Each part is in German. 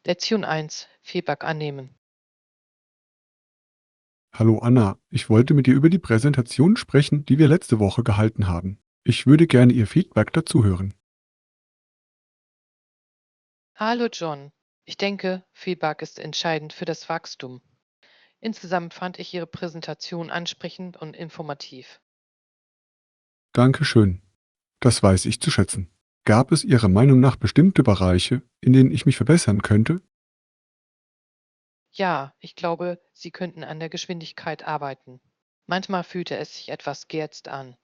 Lektion 1: Feedback annehmen. Hallo Anna, ich wollte mit dir über die Präsentation sprechen, die wir letzte Woche gehalten haben. Ich würde gerne Ihr Feedback dazu hören. Hallo John. Ich denke, Feedback ist entscheidend für das Wachstum. Insgesamt fand ich Ihre Präsentation ansprechend und informativ. Dankeschön. Das weiß ich zu schätzen. Gab es Ihrer Meinung nach bestimmte Bereiche, in denen ich mich verbessern könnte? Ja, ich glaube, Sie könnten an der Geschwindigkeit arbeiten. Manchmal fühlte es sich etwas gehetzt an.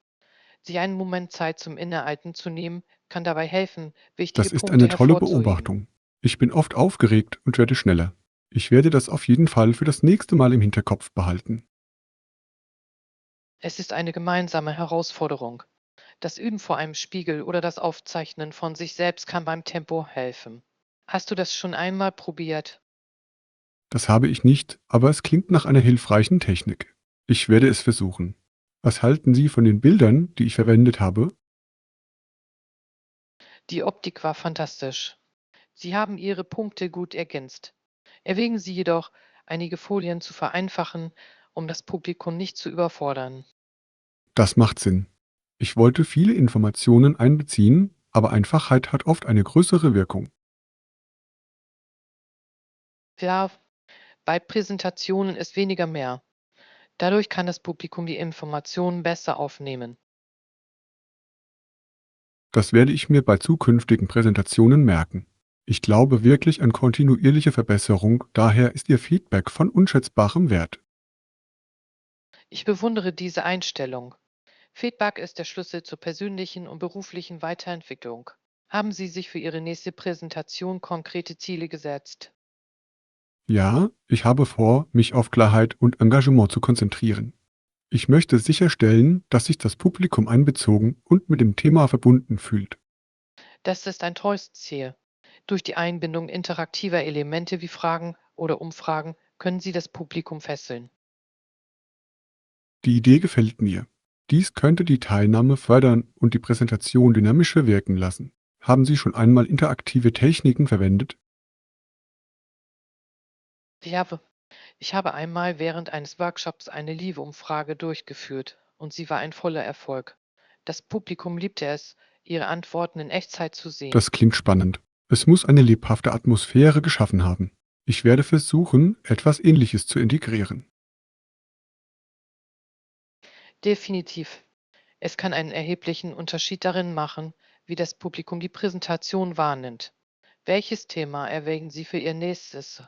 Sich einen Moment Zeit zum Innehalten zu nehmen, kann dabei helfen, wichtige Das ist Punkte eine tolle hervorzuheben. Beobachtung. Ich bin oft aufgeregt und werde schneller. Ich werde das auf jeden Fall für das nächste Mal im Hinterkopf behalten. Es ist eine gemeinsame Herausforderung. Das Üben vor einem Spiegel oder das Aufzeichnen von sich selbst kann beim Tempo helfen. Hast du das schon einmal probiert? Das habe ich nicht, aber es klingt nach einer hilfreichen Technik. Ich werde es versuchen. Was halten Sie von den Bildern, die ich verwendet habe? Die Optik war fantastisch. Sie haben Ihre Punkte gut ergänzt. Erwägen Sie jedoch, einige Folien zu vereinfachen, um das Publikum nicht zu überfordern. Das macht Sinn. Ich wollte viele Informationen einbeziehen, aber Einfachheit hat oft eine größere Wirkung. Ja, bei Präsentationen ist weniger mehr. Dadurch kann das Publikum die Informationen besser aufnehmen. Das werde ich mir bei zukünftigen Präsentationen merken. Ich glaube wirklich an kontinuierliche Verbesserung, daher ist Ihr Feedback von unschätzbarem Wert. Ich bewundere diese Einstellung. Feedback ist der Schlüssel zur persönlichen und beruflichen Weiterentwicklung. Haben Sie sich für Ihre nächste Präsentation konkrete Ziele gesetzt? Ja, ich habe vor, mich auf Klarheit und Engagement zu konzentrieren. Ich möchte sicherstellen, dass sich das Publikum einbezogen und mit dem Thema verbunden fühlt. Das ist ein tolles Ziel. Durch die Einbindung interaktiver Elemente wie Fragen oder Umfragen können Sie das Publikum fesseln. Die Idee gefällt mir. Dies könnte die Teilnahme fördern und die Präsentation dynamischer wirken lassen. Haben Sie schon einmal interaktive Techniken verwendet? Ich habe, ich habe einmal während eines Workshops eine Liebe-Umfrage durchgeführt und sie war ein voller Erfolg. Das Publikum liebte es, ihre Antworten in Echtzeit zu sehen. Das klingt spannend. Es muss eine lebhafte Atmosphäre geschaffen haben. Ich werde versuchen, etwas Ähnliches zu integrieren. Definitiv. Es kann einen erheblichen Unterschied darin machen, wie das Publikum die Präsentation wahrnimmt. Welches Thema erwägen Sie für Ihr nächstes?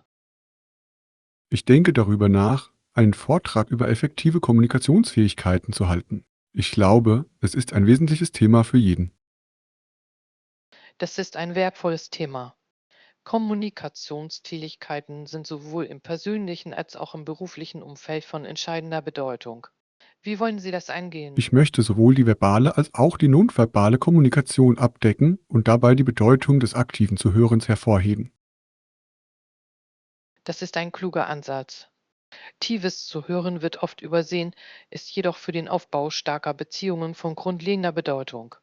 Ich denke darüber nach, einen Vortrag über effektive Kommunikationsfähigkeiten zu halten. Ich glaube, es ist ein wesentliches Thema für jeden. Das ist ein wertvolles Thema. Kommunikationsfähigkeiten sind sowohl im persönlichen als auch im beruflichen Umfeld von entscheidender Bedeutung. Wie wollen Sie das angehen? Ich möchte sowohl die verbale als auch die nonverbale Kommunikation abdecken und dabei die Bedeutung des aktiven Zuhörens hervorheben. Das ist ein kluger Ansatz. Tiefes Zuhören wird oft übersehen, ist jedoch für den Aufbau starker Beziehungen von grundlegender Bedeutung.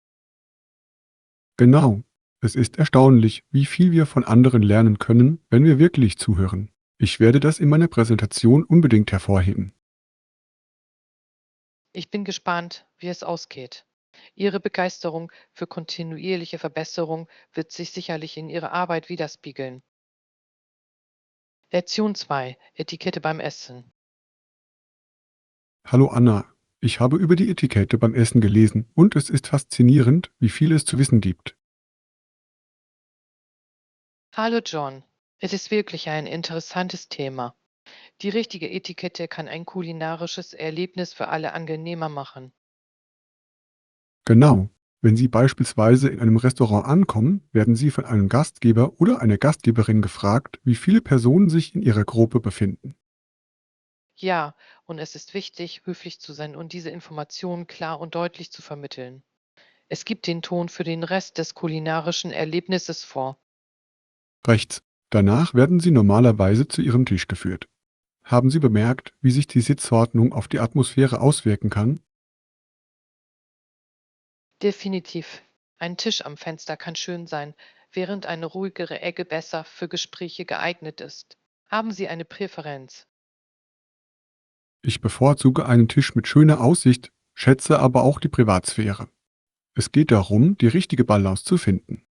Genau. Es ist erstaunlich, wie viel wir von anderen lernen können, wenn wir wirklich zuhören. Ich werde das in meiner Präsentation unbedingt hervorheben. Ich bin gespannt, wie es ausgeht. Ihre Begeisterung für kontinuierliche Verbesserung wird sich sicherlich in Ihrer Arbeit widerspiegeln. Lektion 2: Etikette beim Essen. Hallo Anna, ich habe über die Etikette beim Essen gelesen und es ist faszinierend, wie viel es zu wissen gibt. Hallo John, es ist wirklich ein interessantes Thema. Die richtige Etikette kann ein kulinarisches Erlebnis für alle angenehmer machen. Genau. Wenn Sie beispielsweise in einem Restaurant ankommen, werden Sie von einem Gastgeber oder einer Gastgeberin gefragt, wie viele Personen sich in Ihrer Gruppe befinden. Ja, und es ist wichtig, höflich zu sein und diese Informationen klar und deutlich zu vermitteln. Es gibt den Ton für den Rest des kulinarischen Erlebnisses vor. Rechts. Danach werden Sie normalerweise zu Ihrem Tisch geführt. Haben Sie bemerkt, wie sich die Sitzordnung auf die Atmosphäre auswirken kann? Definitiv. Ein Tisch am Fenster kann schön sein, während eine ruhigere Ecke besser für Gespräche geeignet ist. Haben Sie eine Präferenz? Ich bevorzuge einen Tisch mit schöner Aussicht, schätze aber auch die Privatsphäre. Es geht darum, die richtige Balance zu finden.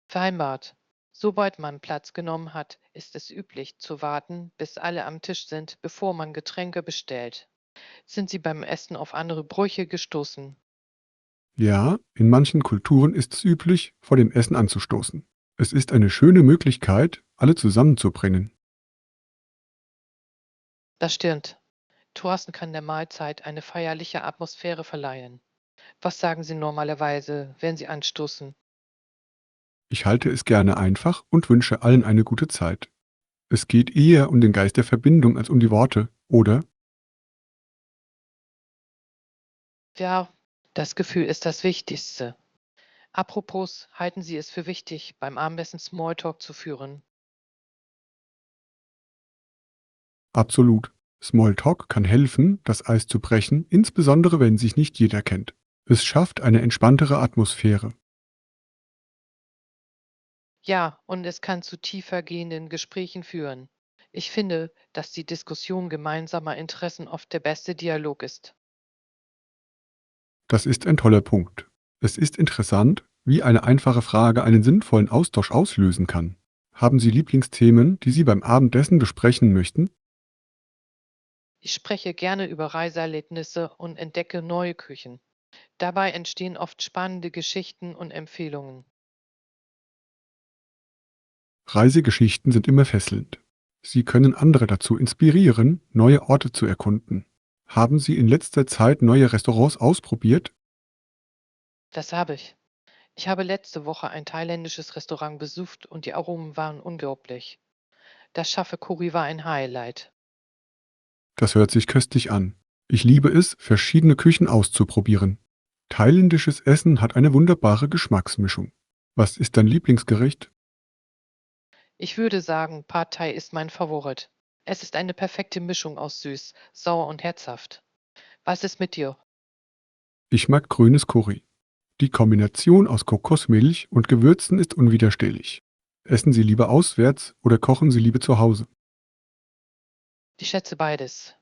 Vereinbart. Sobald man Platz genommen hat, ist es üblich zu warten, bis alle am Tisch sind, bevor man Getränke bestellt. Sind Sie beim Essen auf andere Brüche gestoßen? Ja, in manchen Kulturen ist es üblich, vor dem Essen anzustoßen. Es ist eine schöne Möglichkeit, alle zusammenzubringen. Das stimmt. Thorsten kann der Mahlzeit eine feierliche Atmosphäre verleihen. Was sagen Sie normalerweise, wenn Sie anstoßen? Ich halte es gerne einfach und wünsche allen eine gute Zeit. Es geht eher um den Geist der Verbindung als um die Worte, oder? Ja, das Gefühl ist das Wichtigste. Apropos, halten Sie es für wichtig, beim Abendessen Smalltalk zu führen? Absolut. Smalltalk kann helfen, das Eis zu brechen, insbesondere wenn sich nicht jeder kennt. Es schafft eine entspanntere Atmosphäre. Ja, und es kann zu tiefer gehenden Gesprächen führen. Ich finde, dass die Diskussion gemeinsamer Interessen oft der beste Dialog ist. Das ist ein toller Punkt. Es ist interessant, wie eine einfache Frage einen sinnvollen Austausch auslösen kann. Haben Sie Lieblingsthemen, die Sie beim Abendessen besprechen möchten? Ich spreche gerne über Reiseerlebnisse und entdecke neue Küchen. Dabei entstehen oft spannende Geschichten und Empfehlungen. Reisegeschichten sind immer fesselnd. Sie können andere dazu inspirieren, neue Orte zu erkunden. Haben Sie in letzter Zeit neue Restaurants ausprobiert? Das habe ich. Ich habe letzte Woche ein thailändisches Restaurant besucht und die Aromen waren unglaublich. Das scharfe Curry war ein Highlight. Das hört sich köstlich an. Ich liebe es, verschiedene Küchen auszuprobieren. Thailändisches Essen hat eine wunderbare Geschmacksmischung. Was ist dein Lieblingsgericht? Ich würde sagen, Pad Thai ist mein Favorit. Es ist eine perfekte Mischung aus süß, sauer und herzhaft. Was ist mit dir? Ich mag grünes Curry. Die Kombination aus Kokosmilch und Gewürzen ist unwiderstehlich. Essen Sie lieber auswärts oder kochen Sie lieber zu Hause? Ich schätze beides.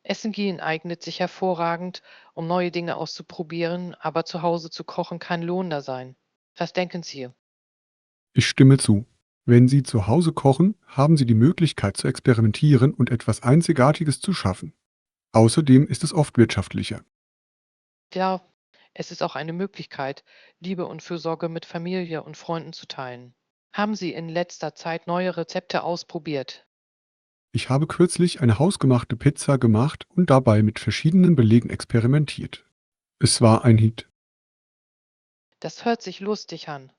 Essen gehen eignet sich hervorragend, um neue Dinge auszuprobieren, aber zu Hause zu kochen kann lohnender sein. Was denken Sie? Ich stimme zu. Wenn Sie zu Hause kochen, haben Sie die Möglichkeit zu experimentieren und etwas Einzigartiges zu schaffen. Außerdem ist es oft wirtschaftlicher. Ja, es ist auch eine Möglichkeit, Liebe und Fürsorge mit Familie und Freunden zu teilen. Haben Sie in letzter Zeit neue Rezepte ausprobiert? Ich habe kürzlich eine hausgemachte Pizza gemacht und dabei mit verschiedenen Belegen experimentiert. Es war ein Hit. Das hört sich lustig an.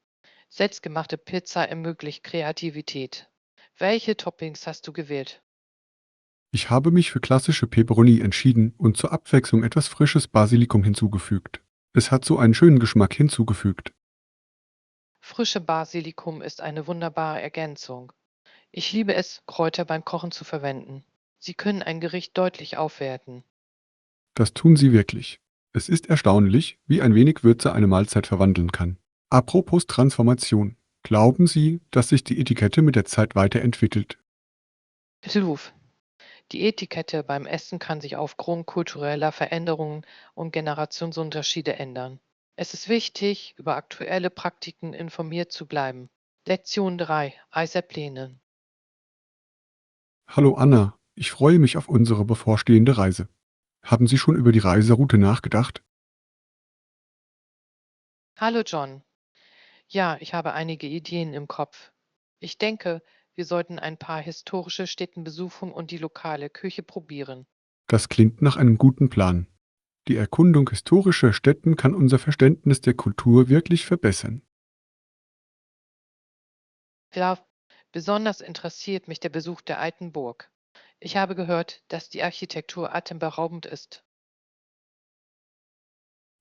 Selbstgemachte Pizza ermöglicht Kreativität. Welche Toppings hast du gewählt? Ich habe mich für klassische Peperoni entschieden und zur Abwechslung etwas frisches Basilikum hinzugefügt. Es hat so einen schönen Geschmack hinzugefügt. Frische Basilikum ist eine wunderbare Ergänzung. Ich liebe es, Kräuter beim Kochen zu verwenden. Sie können ein Gericht deutlich aufwerten. Das tun sie wirklich. Es ist erstaunlich, wie ein wenig Würze eine Mahlzeit verwandeln kann. Apropos Transformation. Glauben Sie, dass sich die Etikette mit der Zeit weiterentwickelt? Bitte Ruf. Die Etikette beim Essen kann sich aufgrund kultureller Veränderungen und Generationsunterschiede ändern. Es ist wichtig, über aktuelle Praktiken informiert zu bleiben. Lektion 3: Eisepläne. Hallo Anna, ich freue mich auf unsere bevorstehende Reise. Haben Sie schon über die Reiseroute nachgedacht? Hallo John. Ja, ich habe einige Ideen im Kopf. Ich denke, wir sollten ein paar historische Stätten besuchen und die lokale Küche probieren. Das klingt nach einem guten Plan. Die Erkundung historischer Stätten kann unser Verständnis der Kultur wirklich verbessern. Ja, besonders interessiert mich der Besuch der alten Burg. Ich habe gehört, dass die Architektur atemberaubend ist.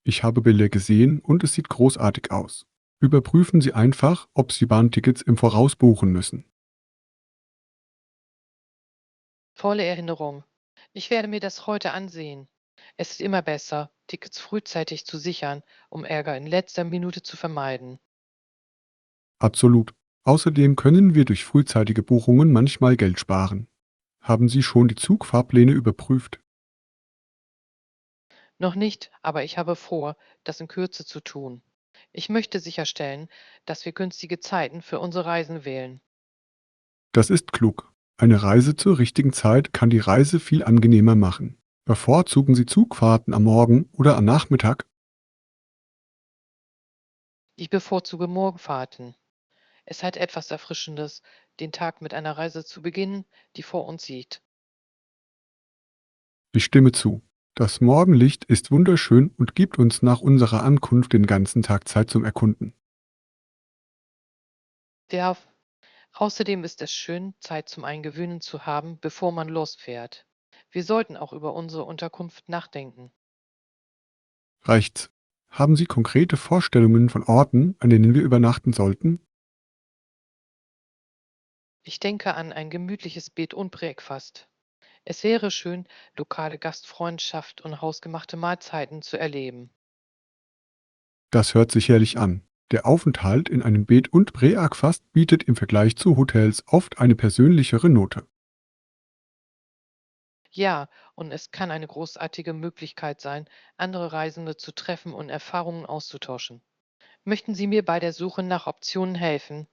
Ich habe Bilder gesehen und es sieht großartig aus. Überprüfen Sie einfach, ob Sie Bahntickets im Voraus buchen müssen. Tolle Erinnerung. Ich werde mir das heute ansehen. Es ist immer besser, Tickets frühzeitig zu sichern, um Ärger in letzter Minute zu vermeiden. Absolut. Außerdem können wir durch frühzeitige Buchungen manchmal Geld sparen. Haben Sie schon die Zugfahrpläne überprüft? Noch nicht, aber ich habe vor, das in Kürze zu tun. Ich möchte sicherstellen, dass wir günstige Zeiten für unsere Reisen wählen. Das ist klug. Eine Reise zur richtigen Zeit kann die Reise viel angenehmer machen. Bevorzugen Sie Zugfahrten am Morgen oder am Nachmittag? Ich bevorzuge Morgenfahrten. Es hat etwas Erfrischendes, den Tag mit einer Reise zu beginnen, die vor uns liegt. Ich stimme zu. Das Morgenlicht ist wunderschön und gibt uns nach unserer Ankunft den ganzen Tag Zeit zum Erkunden. Ja, außerdem ist es schön, Zeit zum Eingewöhnen zu haben, bevor man losfährt. Wir sollten auch über unsere Unterkunft nachdenken. Reicht's? Haben Sie konkrete Vorstellungen von Orten, an denen wir übernachten sollten? Ich denke an ein gemütliches Bed und Breakfast. Es wäre schön, lokale Gastfreundschaft und hausgemachte Mahlzeiten zu erleben. Das hört sich herrlich an. Der Aufenthalt in einem Bed- und Breakfast bietet im Vergleich zu Hotels oft eine persönlichere Note. Ja, und es kann eine großartige Möglichkeit sein, andere Reisende zu treffen und Erfahrungen auszutauschen. Möchten Sie mir bei der Suche nach Optionen helfen?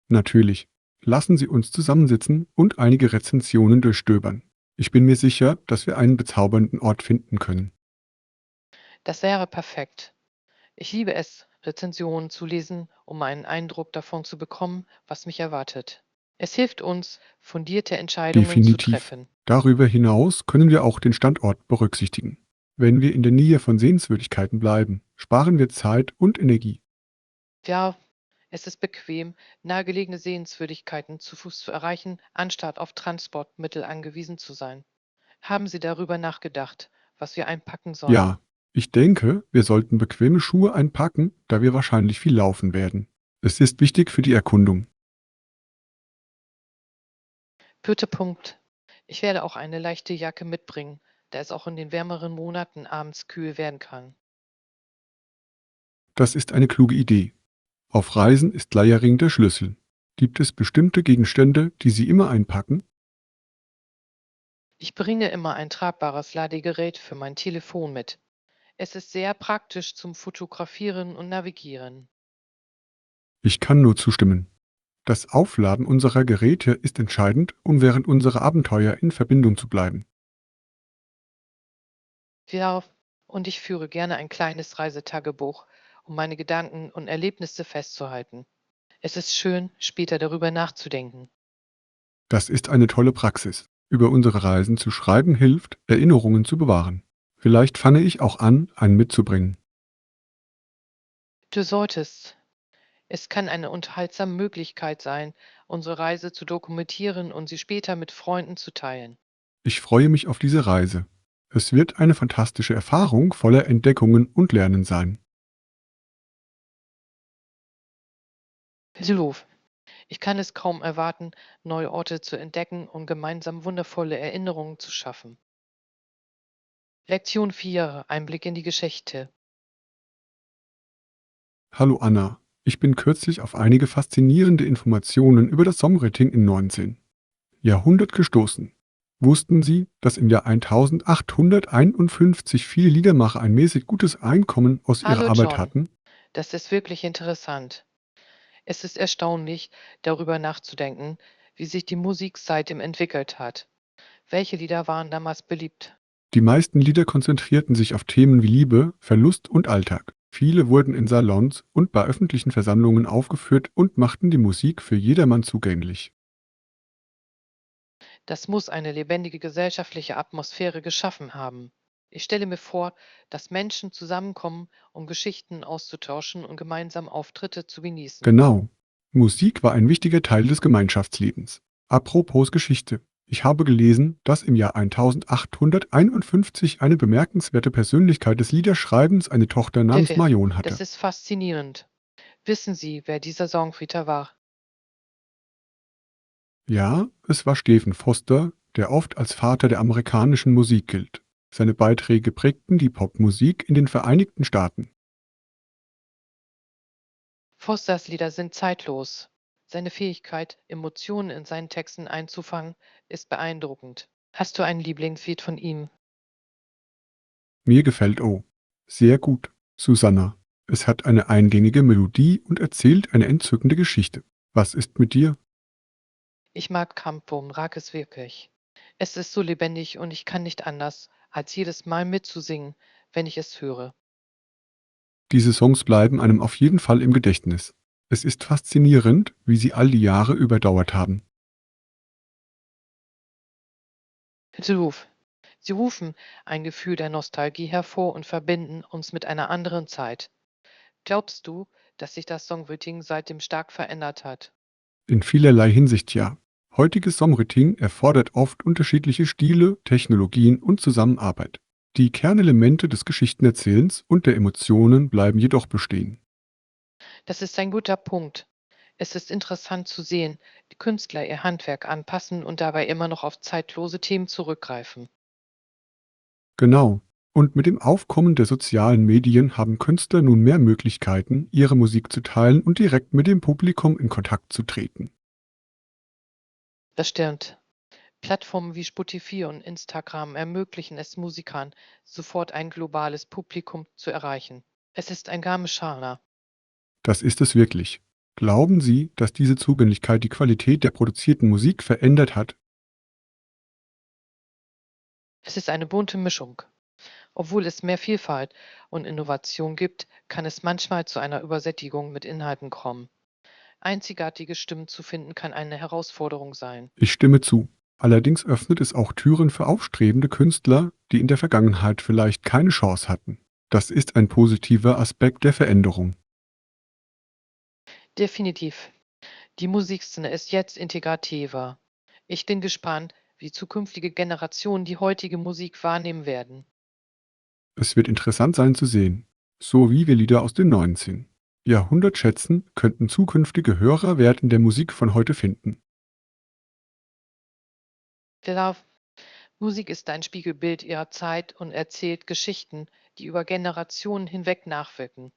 Natürlich. Lassen Sie uns zusammensitzen und einige Rezensionen durchstöbern. Ich bin mir sicher, dass wir einen bezaubernden Ort finden können. Das wäre perfekt. Ich liebe es, Rezensionen zu lesen, um einen Eindruck davon zu bekommen, was mich erwartet. Es hilft uns, fundierte Entscheidungen zu Definitiv. treffen. Darüber hinaus können wir auch den Standort berücksichtigen. Wenn wir in der Nähe von Sehenswürdigkeiten bleiben, sparen wir Zeit und Energie. Ja, es ist bequem, nahegelegene Sehenswürdigkeiten zu Fuß zu erreichen, anstatt auf Transportmittel angewiesen zu sein. Haben Sie darüber nachgedacht, was wir einpacken sollen? Ja, ich denke, wir sollten bequeme Schuhe einpacken, da wir wahrscheinlich viel laufen werden. Es ist wichtig für die Erkundung. Vierter Punkt. Ich werde auch eine leichte Jacke mitbringen, da es auch in den wärmeren Monaten abends kühl werden kann. Das ist eine kluge Idee. Auf Reisen ist Layering der Schlüssel. Gibt es bestimmte Gegenstände, die Sie immer einpacken? Ich bringe immer ein tragbares Ladegerät für mein Telefon mit. Es ist sehr praktisch zum Fotografieren und Navigieren. Ich kann nur zustimmen. Das Aufladen unserer Geräte ist entscheidend, um während unserer Abenteuer in Verbindung zu bleiben. Ja, und ich führe gerne ein kleines Reisetagebuch, um meine Gedanken und Erlebnisse festzuhalten. Es ist schön, später darüber nachzudenken. Das ist eine tolle Praxis. Über unsere Reisen zu schreiben hilft, Erinnerungen zu bewahren. Vielleicht fange ich auch an, einen mitzubringen. Du solltest. Es kann eine unterhaltsame Möglichkeit sein, unsere Reise zu dokumentieren und sie später mit Freunden zu teilen. Ich freue mich auf diese Reise. Es wird eine fantastische Erfahrung voller Entdeckungen und Lernen sein. Hilf. Ich kann es kaum erwarten, neue Orte zu entdecken und gemeinsam wundervolle Erinnerungen zu schaffen. Lektion 4: Einblick in die Geschichte. Hallo Anna, ich bin kürzlich auf einige faszinierende Informationen über das Songwriting im 19. Jahrhundert gestoßen. Wussten Sie, dass im Jahr 1851 viele Liedermacher ein mäßig gutes Einkommen aus ihrer Hallo Arbeit John, hatten? das ist wirklich interessant. Es ist erstaunlich, darüber nachzudenken, wie sich die Musik seitdem entwickelt hat. Welche Lieder waren damals beliebt? Die meisten Lieder konzentrierten sich auf Themen wie Liebe, Verlust und Alltag. Viele wurden in Salons und bei öffentlichen Versammlungen aufgeführt und machten die Musik für jedermann zugänglich. Das muss eine lebendige gesellschaftliche Atmosphäre geschaffen haben. Ich stelle mir vor, dass Menschen zusammenkommen, um Geschichten auszutauschen und gemeinsam Auftritte zu genießen. Genau. Musik war ein wichtiger Teil des Gemeinschaftslebens. Apropos Geschichte. Ich habe gelesen, dass im Jahr 1851 eine bemerkenswerte Persönlichkeit des Liederschreibens eine Tochter namens Vivian, Marion das hatte. ist faszinierend. Wissen Sie, wer dieser Songwriter war? Ja, es war Stephen Foster, der oft als Vater der amerikanischen Musik gilt. Seine Beiträge prägten die Popmusik in den Vereinigten Staaten. Forsters Lieder sind zeitlos. Seine Fähigkeit, Emotionen in seinen Texten einzufangen, ist beeindruckend. Hast du ein Lieblingslied von ihm? Mir gefällt Oh sehr gut, Susanna. Es hat eine eingängige Melodie und erzählt eine entzückende Geschichte. Was ist mit dir? Ich mag Campo, mag es wirklich. Es ist so lebendig und ich kann nicht anders, als jedes Mal mitzusingen, wenn ich es höre. Diese Songs bleiben einem auf jeden Fall im Gedächtnis. Es ist faszinierend, wie sie all die Jahre überdauert haben. Ruf. Sie rufen ein Gefühl der Nostalgie hervor und verbinden uns mit einer anderen Zeit. Glaubst du, dass sich das Songwriting seitdem stark verändert hat? In vielerlei Hinsicht ja. Heutiges Songwriting erfordert oft unterschiedliche Stile, Technologien und Zusammenarbeit. Die Kernelemente des Geschichtenerzählens und der Emotionen bleiben jedoch bestehen. Das ist ein guter Punkt. Es ist interessant zu sehen, wie Künstler ihr Handwerk anpassen und dabei immer noch auf zeitlose Themen zurückgreifen. Genau. Und mit dem Aufkommen der sozialen Medien haben Künstler nun mehr Möglichkeiten, ihre Musik zu teilen und direkt mit dem Publikum in Kontakt zu treten. Das stimmt. Plattformen wie Spotify und Instagram ermöglichen es Musikern, sofort ein globales Publikum zu erreichen. Es ist ein Gameschana. Das ist es wirklich. Glauben Sie, dass diese Zugänglichkeit die Qualität der produzierten Musik verändert hat? Es ist eine bunte Mischung. Obwohl es mehr Vielfalt und Innovation gibt, kann es manchmal zu einer Übersättigung mit Inhalten kommen. Einzigartige Stimmen zu finden kann eine Herausforderung sein. Ich stimme zu. Allerdings öffnet es auch Türen für aufstrebende Künstler, die in der Vergangenheit vielleicht keine Chance hatten. Das ist ein positiver Aspekt der Veränderung. Definitiv. Die Musikszene ist jetzt integrativer. Ich bin gespannt, wie zukünftige Generationen die heutige Musik wahrnehmen werden. Es wird interessant sein zu sehen, so wie wir Lieder aus den 19. Jahrhundert schätzen, könnten zukünftige Hörer Wert in der Musik von heute finden. Der Musik ist ein Spiegelbild ihrer Zeit und erzählt Geschichten, die über Generationen hinweg nachwirken.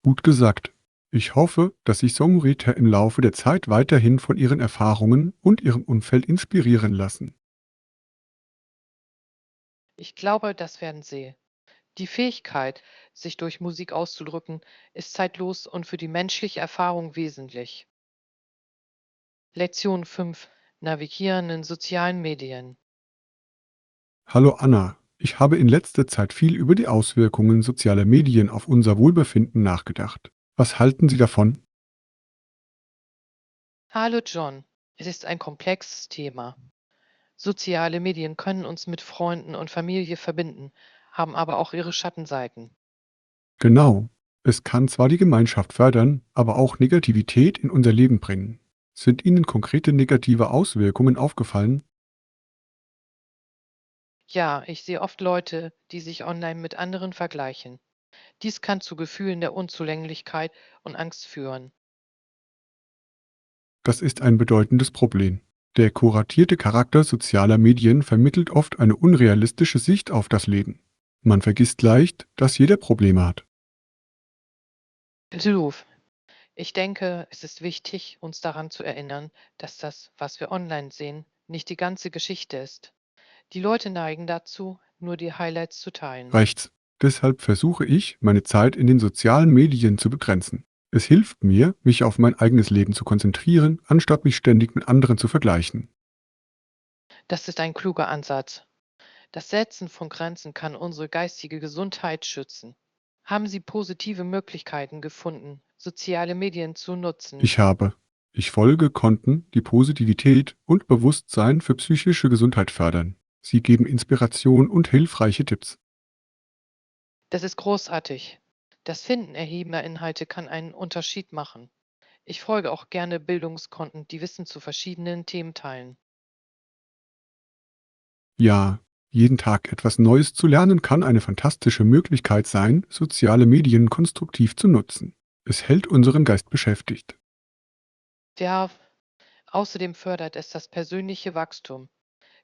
Gut gesagt. Ich hoffe, dass sich Songwriter im Laufe der Zeit weiterhin von ihren Erfahrungen und ihrem Umfeld inspirieren lassen. Ich glaube, das werden sie. Die Fähigkeit, sich durch Musik auszudrücken, ist zeitlos und für die menschliche Erfahrung wesentlich. Lektion 5: Navigieren in sozialen Medien. Hallo Anna, ich habe in letzter Zeit viel über die Auswirkungen sozialer Medien auf unser Wohlbefinden nachgedacht. Was halten Sie davon? Hallo John, es ist ein komplexes Thema. Soziale Medien können uns mit Freunden und Familie verbinden, haben aber auch ihre Schattenseiten. Genau. Es kann zwar die Gemeinschaft fördern, aber auch Negativität in unser Leben bringen. Sind Ihnen konkrete negative Auswirkungen aufgefallen? Ja, ich sehe oft Leute, die sich online mit anderen vergleichen. Dies kann zu Gefühlen der Unzulänglichkeit und Angst führen. Das ist ein bedeutendes Problem. Der kuratierte Charakter sozialer Medien vermittelt oft eine unrealistische Sicht auf das Leben. Man vergisst leicht, dass jeder Probleme hat. Ruf. Ich denke, es ist wichtig, uns daran zu erinnern, dass das, was wir online sehen, nicht die ganze Geschichte ist. Die Leute neigen dazu, nur die Highlights zu teilen. Rechts. Deshalb versuche ich, meine Zeit in den sozialen Medien zu begrenzen. Es hilft mir, mich auf mein eigenes Leben zu konzentrieren, anstatt mich ständig mit anderen zu vergleichen. Das ist ein kluger Ansatz. Das Setzen von Grenzen kann unsere geistige Gesundheit schützen. Haben Sie positive Möglichkeiten gefunden, soziale Medien zu nutzen? Ich habe. Ich folge Konten, die Positivität und Bewusstsein für psychische Gesundheit fördern. Sie geben Inspiration und hilfreiche Tipps. Das ist großartig. Das Finden erhebender Inhalte kann einen Unterschied machen. Ich folge auch gerne Bildungskonten, die Wissen zu verschiedenen Themen teilen. Ja, jeden Tag etwas Neues zu lernen kann eine fantastische Möglichkeit sein, soziale Medien konstruktiv zu nutzen. Es hält unseren Geist beschäftigt. Ja, außerdem fördert es das persönliche Wachstum.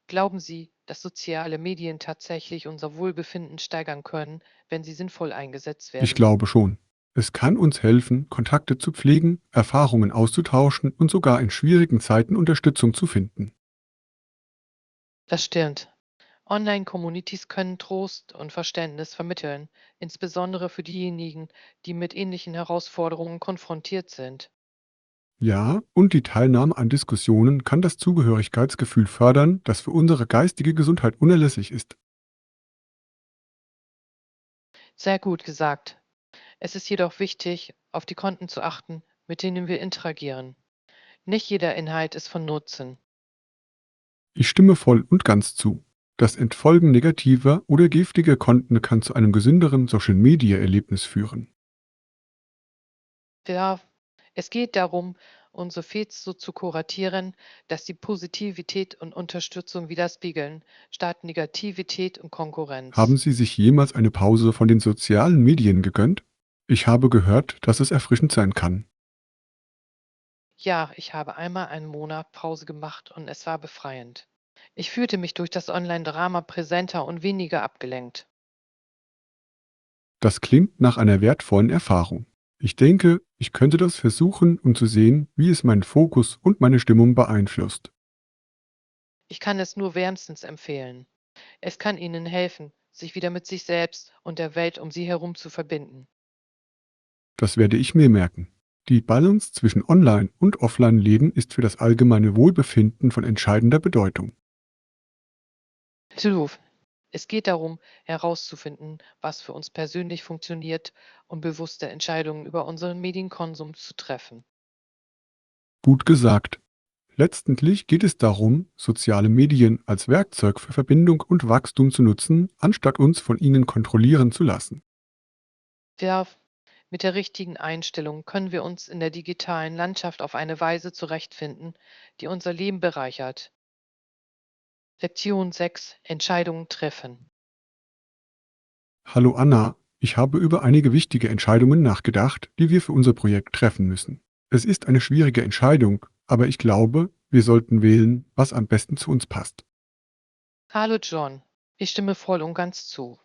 Glauben Sie, dass soziale Medien tatsächlich unser Wohlbefinden steigern können, wenn sie sinnvoll eingesetzt Ich werden? glaube schon. Es kann uns helfen, Kontakte zu pflegen, Erfahrungen auszutauschen und sogar in schwierigen Zeiten Unterstützung zu finden. Das stimmt. Online-Communities können Trost und Verständnis vermitteln, insbesondere für diejenigen, die mit ähnlichen Herausforderungen konfrontiert sind. Ja, und die Teilnahme an Diskussionen kann das Zugehörigkeitsgefühl fördern, das für unsere geistige Gesundheit unerlässlich ist. Sehr gut gesagt. Es ist jedoch wichtig, auf die Konten zu achten, mit denen wir interagieren. Nicht jeder Inhalt ist von Nutzen. Ich stimme voll und ganz zu. Das Entfolgen negativer oder giftiger Konten kann zu einem gesünderen Social-Media-Erlebnis führen. Ja, es geht darum, unsere Feeds so zu kuratieren, dass sie Positivität und Unterstützung widerspiegeln, statt Negativität und Haben Konkurrenz. Sie sich jemals eine Pause von den sozialen Medien gegönnt? Ich habe gehört, dass es erfrischend sein kann. Ja, ich habe einmal einen Monat Pause gemacht und es war befreiend. Ich fühlte mich durch das Online-Drama präsenter und weniger abgelenkt. Das klingt nach einer wertvollen Erfahrung. Ich denke, ich könnte das versuchen, um zu sehen, wie es meinen Fokus und meine Stimmung beeinflusst. Ich kann es nur wärmstens empfehlen. Es kann Ihnen helfen, sich wieder mit sich selbst und der Welt um Sie herum zu verbinden. Das werde ich mir merken. Die Balance zwischen Online- und Offline-Leben ist für das allgemeine Wohlbefinden von entscheidender Bedeutung. Absolut. Es geht darum, herauszufinden, was für uns persönlich funktioniert und bewusste Entscheidungen über unseren Medienkonsum zu treffen. Gut gesagt. Letztendlich geht es darum, soziale Medien als Werkzeug für Verbindung und Wachstum zu nutzen, anstatt uns von ihnen kontrollieren zu lassen. Ja, mit der richtigen Einstellung können wir uns in der digitalen Landschaft auf eine Weise zurechtfinden, die unser Leben bereichert. Lektion 6: Entscheidungen treffen. Hallo Anna, ich habe über einige wichtige Entscheidungen nachgedacht, die wir für unser Projekt treffen müssen. Es ist eine schwierige Entscheidung, aber ich glaube, wir sollten wählen, was am besten zu uns passt. Hallo John, ich stimme voll und ganz zu.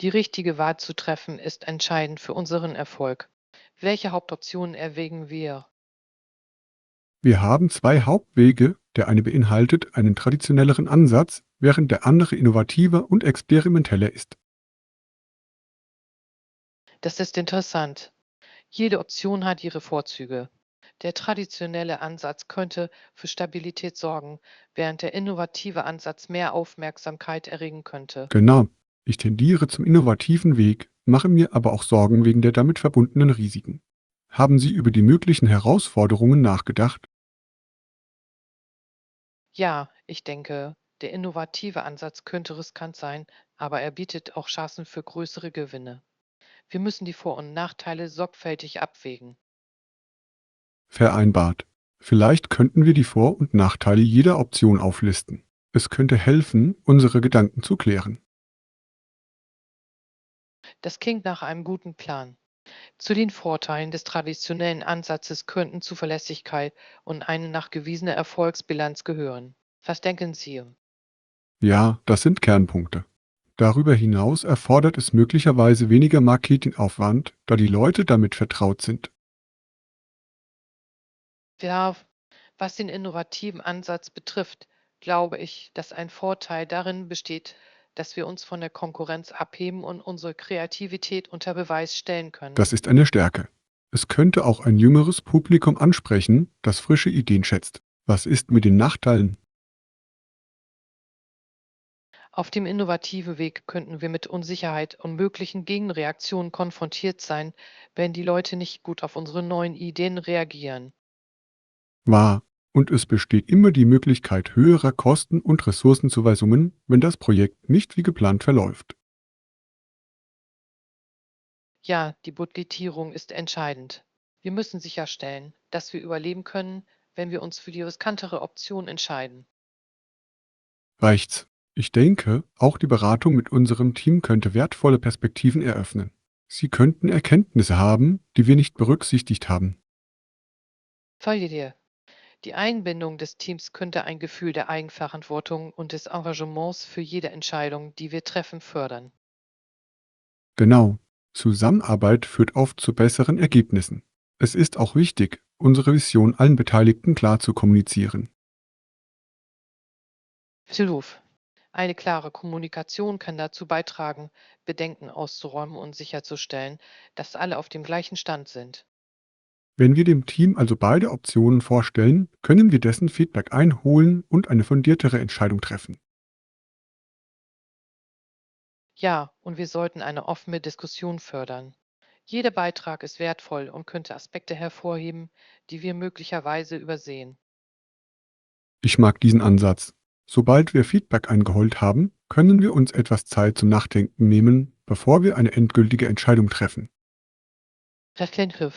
Die richtige Wahl zu treffen ist entscheidend für unseren Erfolg. Welche Hauptoptionen erwägen wir? Wir haben zwei Hauptwege, der eine beinhaltet einen traditionelleren Ansatz, während der andere innovativer und experimenteller ist. Das ist interessant. Jede Option hat ihre Vorzüge. Der traditionelle Ansatz könnte für Stabilität sorgen, während der innovative Ansatz mehr Aufmerksamkeit erregen könnte. Genau, ich tendiere zum innovativen Weg, mache mir aber auch Sorgen wegen der damit verbundenen Risiken. Haben Sie über die möglichen Herausforderungen nachgedacht? Ja, ich denke, der innovative Ansatz könnte riskant sein, aber er bietet auch Chancen für größere Gewinne. Wir müssen die Vor- und Nachteile sorgfältig abwägen. Vereinbart. Vielleicht könnten wir die Vor- und Nachteile jeder Option auflisten. Es könnte helfen, unsere Gedanken zu klären. Das klingt nach einem guten Plan. Zu den Vorteilen des traditionellen Ansatzes könnten Zuverlässigkeit und eine nachgewiesene Erfolgsbilanz gehören. Was denken Sie? Ja, das sind Kernpunkte. Darüber hinaus erfordert es möglicherweise weniger Marketingaufwand, da die Leute damit vertraut sind. Ja, was den innovativen Ansatz betrifft, glaube ich, dass ein Vorteil darin besteht, dass wir uns von der Konkurrenz abheben und unsere Kreativität unter Beweis stellen können. Das ist eine Stärke. Es könnte auch ein jüngeres Publikum ansprechen, das frische Ideen schätzt. Was ist mit den Nachteilen? Auf dem innovativen Weg könnten wir mit Unsicherheit und möglichen Gegenreaktionen konfrontiert sein, wenn die Leute nicht gut auf unsere neuen Ideen reagieren. Wahr. Und es besteht immer die Möglichkeit höherer Kosten und Ressourcenzuweisungen, wenn das Projekt nicht wie geplant verläuft. Ja, die Budgetierung ist entscheidend. Wir müssen sicherstellen, dass wir überleben können, wenn wir uns für die riskantere Option entscheiden. Reicht's? Ich denke, auch die Beratung mit unserem Team könnte wertvolle Perspektiven eröffnen. Sie könnten Erkenntnisse haben, die wir nicht berücksichtigt haben. Folge dir. Die Einbindung des Teams könnte ein Gefühl der Eigenverantwortung und des Engagements für jede Entscheidung, die wir treffen, fördern. Genau. Zusammenarbeit führt oft zu besseren Ergebnissen. Es ist auch wichtig, unsere Vision allen Beteiligten klar zu kommunizieren. Absolut. Eine klare Kommunikation kann dazu beitragen, Bedenken auszuräumen und sicherzustellen, dass alle auf dem gleichen Stand sind. Wenn wir dem Team also beide Optionen vorstellen, können wir dessen Feedback einholen und eine fundiertere Entscheidung treffen. Ja, und wir sollten eine offene Diskussion fördern. Jeder Beitrag ist wertvoll und könnte Aspekte hervorheben, die wir möglicherweise übersehen. Ich mag diesen Ansatz. Sobald wir Feedback eingeholt haben, können wir uns etwas Zeit zum Nachdenken nehmen, bevor wir eine endgültige Entscheidung treffen. Verständlich.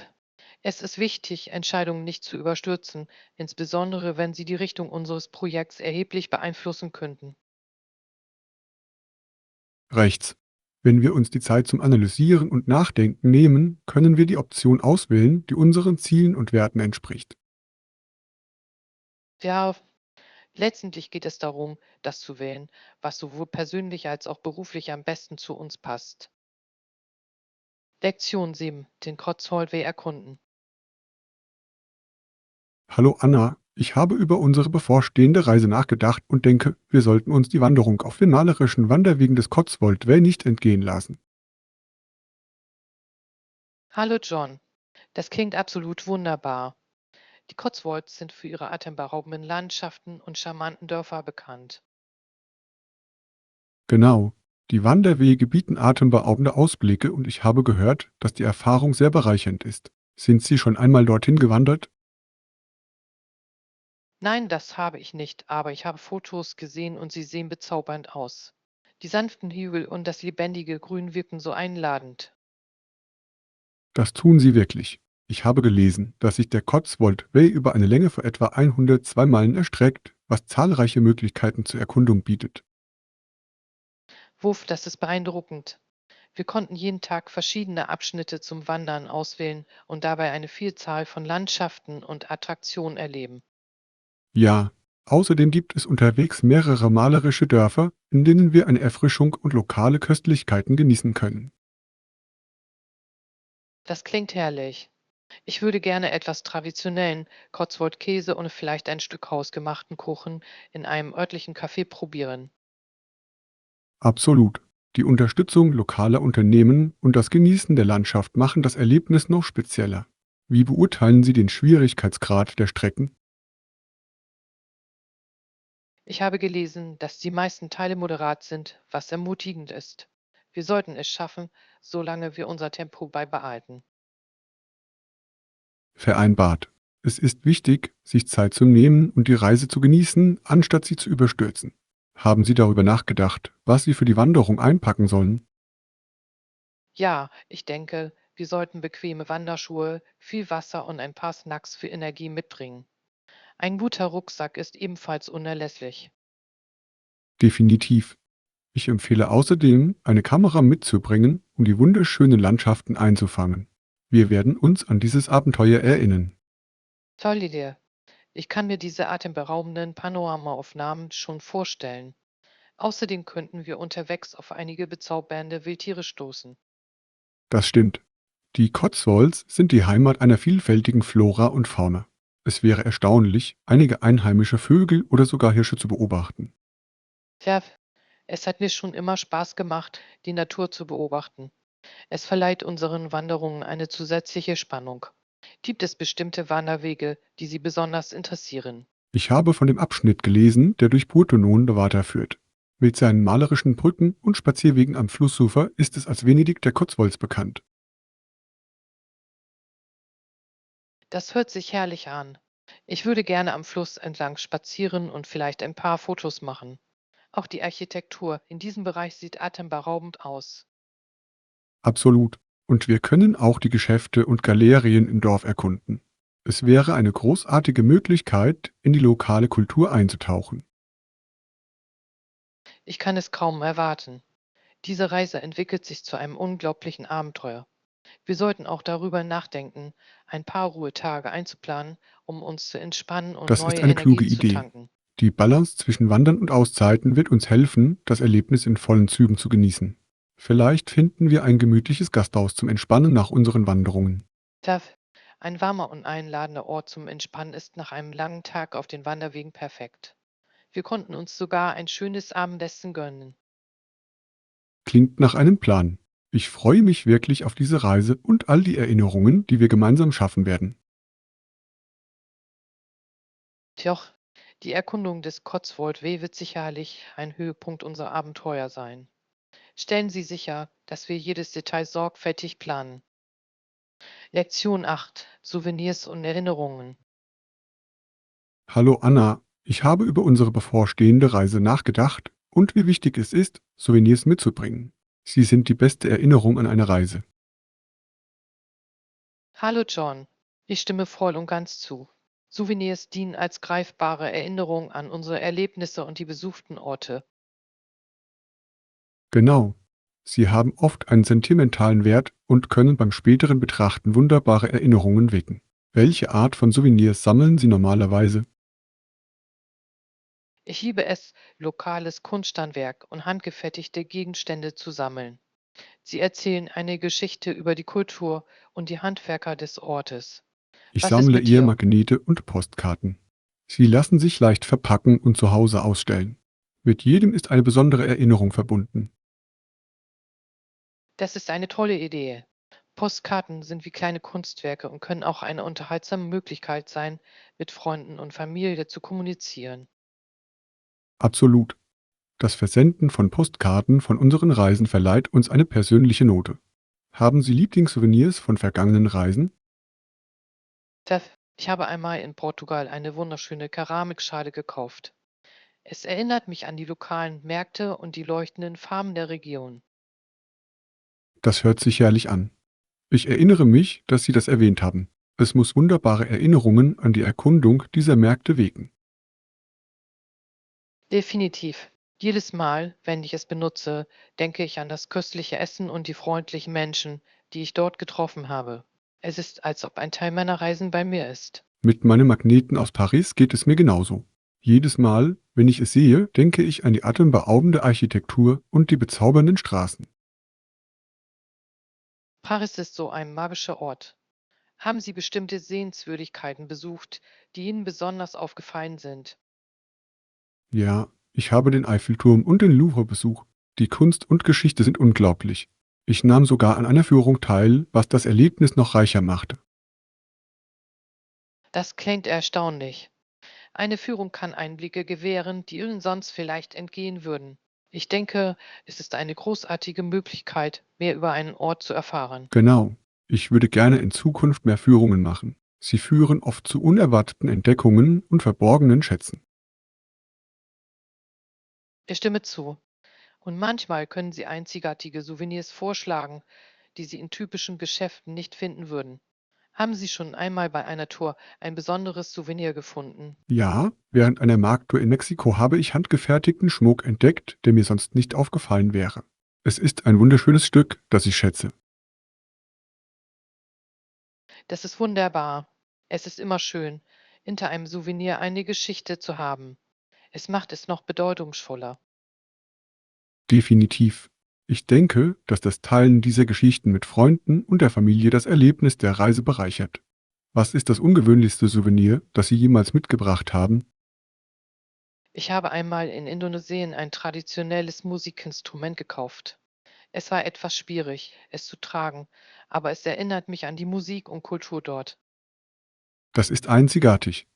Es ist wichtig, Entscheidungen nicht zu überstürzen, insbesondere wenn sie die Richtung unseres Projekts erheblich beeinflussen könnten. Rechts. Wenn wir uns die Zeit zum Analysieren und Nachdenken nehmen, können wir die Option auswählen, die unseren Zielen und Werten entspricht. Ja, letztendlich geht es darum, das zu wählen, was sowohl persönlich als auch beruflich am besten zu uns passt. Lektion 7: Den Cotswold erkunden. Hallo Anna, ich habe über unsere bevorstehende Reise nachgedacht und denke, wir sollten uns die Wanderung auf den malerischen Wanderwegen des Cotswold Way nicht entgehen lassen. Hallo John, das klingt absolut wunderbar. Die Cotswolds sind für ihre atemberaubenden Landschaften und charmanten Dörfer bekannt. Genau. Die Wanderwege bieten atemberaubende Ausblicke und ich habe gehört, dass die Erfahrung sehr bereichernd ist. Sind Sie schon einmal dorthin gewandert? Nein, das habe ich nicht, aber ich habe Fotos gesehen und sie sehen bezaubernd aus. Die sanften Hügel und das lebendige Grün wirken so einladend. Das tun sie wirklich. Ich habe gelesen, dass sich der Cotswold Way über eine Länge von etwa 102 Meilen erstreckt, was zahlreiche Möglichkeiten zur Erkundung bietet. Wurf, das ist beeindruckend. Wir konnten jeden Tag verschiedene Abschnitte zum Wandern auswählen und dabei eine Vielzahl von Landschaften und Attraktionen erleben. Ja, außerdem gibt es unterwegs mehrere malerische Dörfer, in denen wir eine Erfrischung und lokale Köstlichkeiten genießen können. Das klingt herrlich. Ich würde gerne etwas traditionellen Cotswold-Käse und vielleicht ein Stück hausgemachten Kuchen in einem örtlichen Café probieren. Absolut. Die Unterstützung lokaler Unternehmen und das Genießen der Landschaft machen das Erlebnis noch spezieller. Wie beurteilen Sie den Schwierigkeitsgrad der Strecken? Ich habe gelesen, dass die meisten Teile moderat sind, was ermutigend ist. Wir sollten es schaffen, solange wir unser Tempo beibehalten. Vereinbart. Es ist wichtig, sich Zeit zu nehmen und die Reise zu genießen, anstatt sie zu überstürzen. Haben Sie darüber nachgedacht, was Sie für die Wanderung einpacken sollen? Ja, ich denke, wir sollten bequeme Wanderschuhe, viel Wasser und ein paar Snacks für Energie mitbringen. Ein guter Rucksack ist ebenfalls unerlässlich. Definitiv. Ich empfehle außerdem, eine Kamera mitzubringen, um die wunderschönen Landschaften einzufangen. Wir werden uns an dieses Abenteuer erinnern. Tolle Idee. Ich kann mir diese atemberaubenden Panoramaaufnahmen schon vorstellen. Außerdem könnten wir unterwegs auf einige bezaubernde Wildtiere stoßen. Das stimmt. Die Cotswolds sind die Heimat einer vielfältigen Flora und Fauna. Es wäre erstaunlich, einige einheimische Vögel oder sogar Hirsche zu beobachten. Tja, es hat mir schon immer Spaß gemacht, die Natur zu beobachten. Es verleiht unseren Wanderungen eine zusätzliche Spannung. Gibt es bestimmte Wanderwege, die Sie besonders interessieren? Ich habe von dem Abschnitt gelesen, der durch Puerto weiterführt. Mit seinen malerischen Brücken und Spazierwegen am Flussufer ist es als Venedig der Cotswolds bekannt. Das hört sich herrlich an. Ich würde gerne am Fluss entlang spazieren und vielleicht ein paar Fotos machen. Auch die Architektur in diesem Bereich sieht atemberaubend aus. Absolut. Und wir können auch die Geschäfte und Galerien im Dorf erkunden. Es wäre eine großartige Möglichkeit, in die lokale Kultur einzutauchen. Ich kann es kaum erwarten. Diese Reise entwickelt sich zu einem unglaublichen Abenteuer. Wir sollten auch darüber nachdenken, ein paar Ruhetage einzuplanen, um uns zu entspannen und Das ist neue eine kluge Energie zu Idee. tanken. Die Balance zwischen Wandern und Auszeiten wird uns helfen, das Erlebnis in vollen Zügen zu genießen. Vielleicht finden wir ein gemütliches Gasthaus zum Entspannen nach unseren Wanderungen. Darf ein warmer und einladender Ort zum Entspannen ist nach einem langen Tag auf den Wanderwegen perfekt. Wir konnten uns sogar ein schönes Abendessen gönnen. Klingt nach einem Plan. Ich freue mich wirklich auf diese Reise und all die Erinnerungen, die wir gemeinsam schaffen werden. Tjoch, die Erkundung des Cotswold-W wird sicherlich ein Höhepunkt unserer Abenteuer sein. Stellen Sie sicher, dass wir jedes Detail sorgfältig planen. Lektion 8: Souvenirs und Erinnerungen. Hallo Anna, ich habe über unsere bevorstehende Reise nachgedacht und wie wichtig es ist, Souvenirs mitzubringen. Sie sind die beste Erinnerung an eine Reise. Hallo John, ich stimme voll und ganz zu. Souvenirs dienen als greifbare Erinnerung an unsere Erlebnisse und die besuchten Orte. Genau. Sie haben oft einen sentimentalen Wert und können beim späteren Betrachten wunderbare Erinnerungen wecken. Welche Art von Souvenirs sammeln Sie normalerweise? Ich liebe es, lokales Kunsthandwerk und handgefertigte Gegenstände zu sammeln. Sie erzählen eine Geschichte über die Kultur und die Handwerker des Ortes. Ich Was ist sammle mit eher dir? Magnete und Postkarten. Sie lassen sich leicht verpacken und zu Hause ausstellen. Mit jedem ist eine besondere Erinnerung verbunden. Das ist eine tolle Idee. Postkarten sind wie kleine Kunstwerke und können auch eine unterhaltsame Möglichkeit sein, mit Freunden und Familie zu kommunizieren. Absolut. Das Versenden von Postkarten von unseren Reisen verleiht uns eine persönliche Note. Haben Sie Lieblingssouvenirs von vergangenen Reisen? Ich habe einmal in Portugal eine wunderschöne Keramikschale gekauft. Es erinnert mich an die lokalen Märkte und die leuchtenden Farben der Region. Das hört sich herrlich an. Ich erinnere mich, dass Sie das erwähnt haben. Es muss wunderbare Erinnerungen an die Erkundung dieser Märkte wecken. Definitiv. Jedes Mal, wenn ich es benutze, denke ich an das köstliche Essen und die freundlichen Menschen, die ich dort getroffen habe. Es ist, als ob ein Teil meiner Reisen bei mir ist. Mit meinem Magneten aus Paris geht es mir genauso. Jedes Mal, wenn ich es sehe, denke ich an die atemberaubende Architektur und die bezaubernden Straßen. Paris ist so ein magischer Ort. Haben Sie bestimmte Sehenswürdigkeiten besucht, die Ihnen besonders aufgefallen sind? Ja, ich habe den Eiffelturm und den Louvre besucht. Die Kunst und Geschichte sind unglaublich. Ich nahm sogar an einer Führung teil, was das Erlebnis noch reicher machte. Das klingt erstaunlich. Eine Führung kann Einblicke gewähren, die Ihnen sonst vielleicht entgehen würden. Ich denke, es ist eine großartige Möglichkeit, mehr über einen Ort zu erfahren. Genau. Ich würde gerne in Zukunft mehr Führungen machen. Sie führen oft zu unerwarteten Entdeckungen und verborgenen Schätzen. Ich stimme zu. Und manchmal können Sie einzigartige Souvenirs vorschlagen, die Sie in typischen Geschäften nicht finden würden. Haben Sie schon einmal bei einer Tour ein besonderes Souvenir gefunden? Ja, während einer Markttour in Mexiko habe ich handgefertigten Schmuck entdeckt, der mir sonst nicht aufgefallen wäre. Es ist ein wunderschönes Stück, das ich schätze. Das ist wunderbar. Es ist immer schön, hinter einem Souvenir eine Geschichte zu haben. Es macht es noch bedeutungsvoller. Definitiv. Ich denke, dass das Teilen dieser Geschichten mit Freunden und der Familie das Erlebnis der Reise bereichert. Was ist das ungewöhnlichste Souvenir, das Sie jemals mitgebracht haben? Ich habe einmal in Indonesien ein traditionelles Musikinstrument gekauft. Es war etwas schwierig, es zu tragen, aber es erinnert mich an die Musik und Kultur dort. Das ist einzigartig.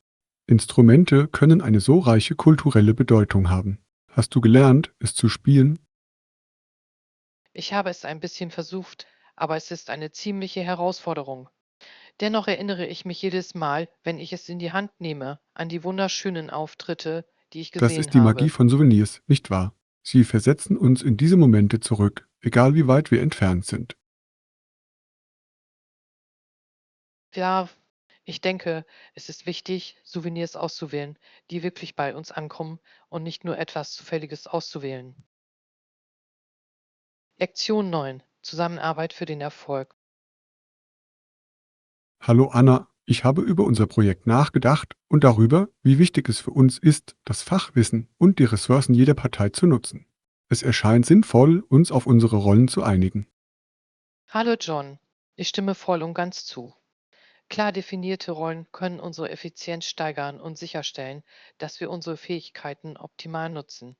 Instrumente können eine so reiche kulturelle Bedeutung haben. Hast du gelernt, es zu spielen? Ich habe es ein bisschen versucht, aber es ist eine ziemliche Herausforderung. Dennoch erinnere ich mich jedes Mal, wenn ich es in die Hand nehme, an die wunderschönen Auftritte, die ich Das ist gesehen die Magie habe. von Souvenirs, nicht wahr? Sie versetzen uns in diese Momente zurück, egal wie weit wir entfernt sind. Ja, ich denke, es ist wichtig, Souvenirs auszuwählen, die wirklich bei uns ankommen und nicht nur etwas Zufälliges auszuwählen. Lektion 9: Zusammenarbeit für den Erfolg. Hallo Anna, ich habe über unser Projekt nachgedacht und darüber, wie wichtig es für uns ist, das Fachwissen und die Ressourcen jeder Partei zu nutzen. Es erscheint sinnvoll, uns auf unsere Rollen zu einigen. Hallo John, ich stimme voll und ganz zu. Klar definierte Rollen können unsere Effizienz steigern und sicherstellen, dass wir unsere Fähigkeiten optimal nutzen.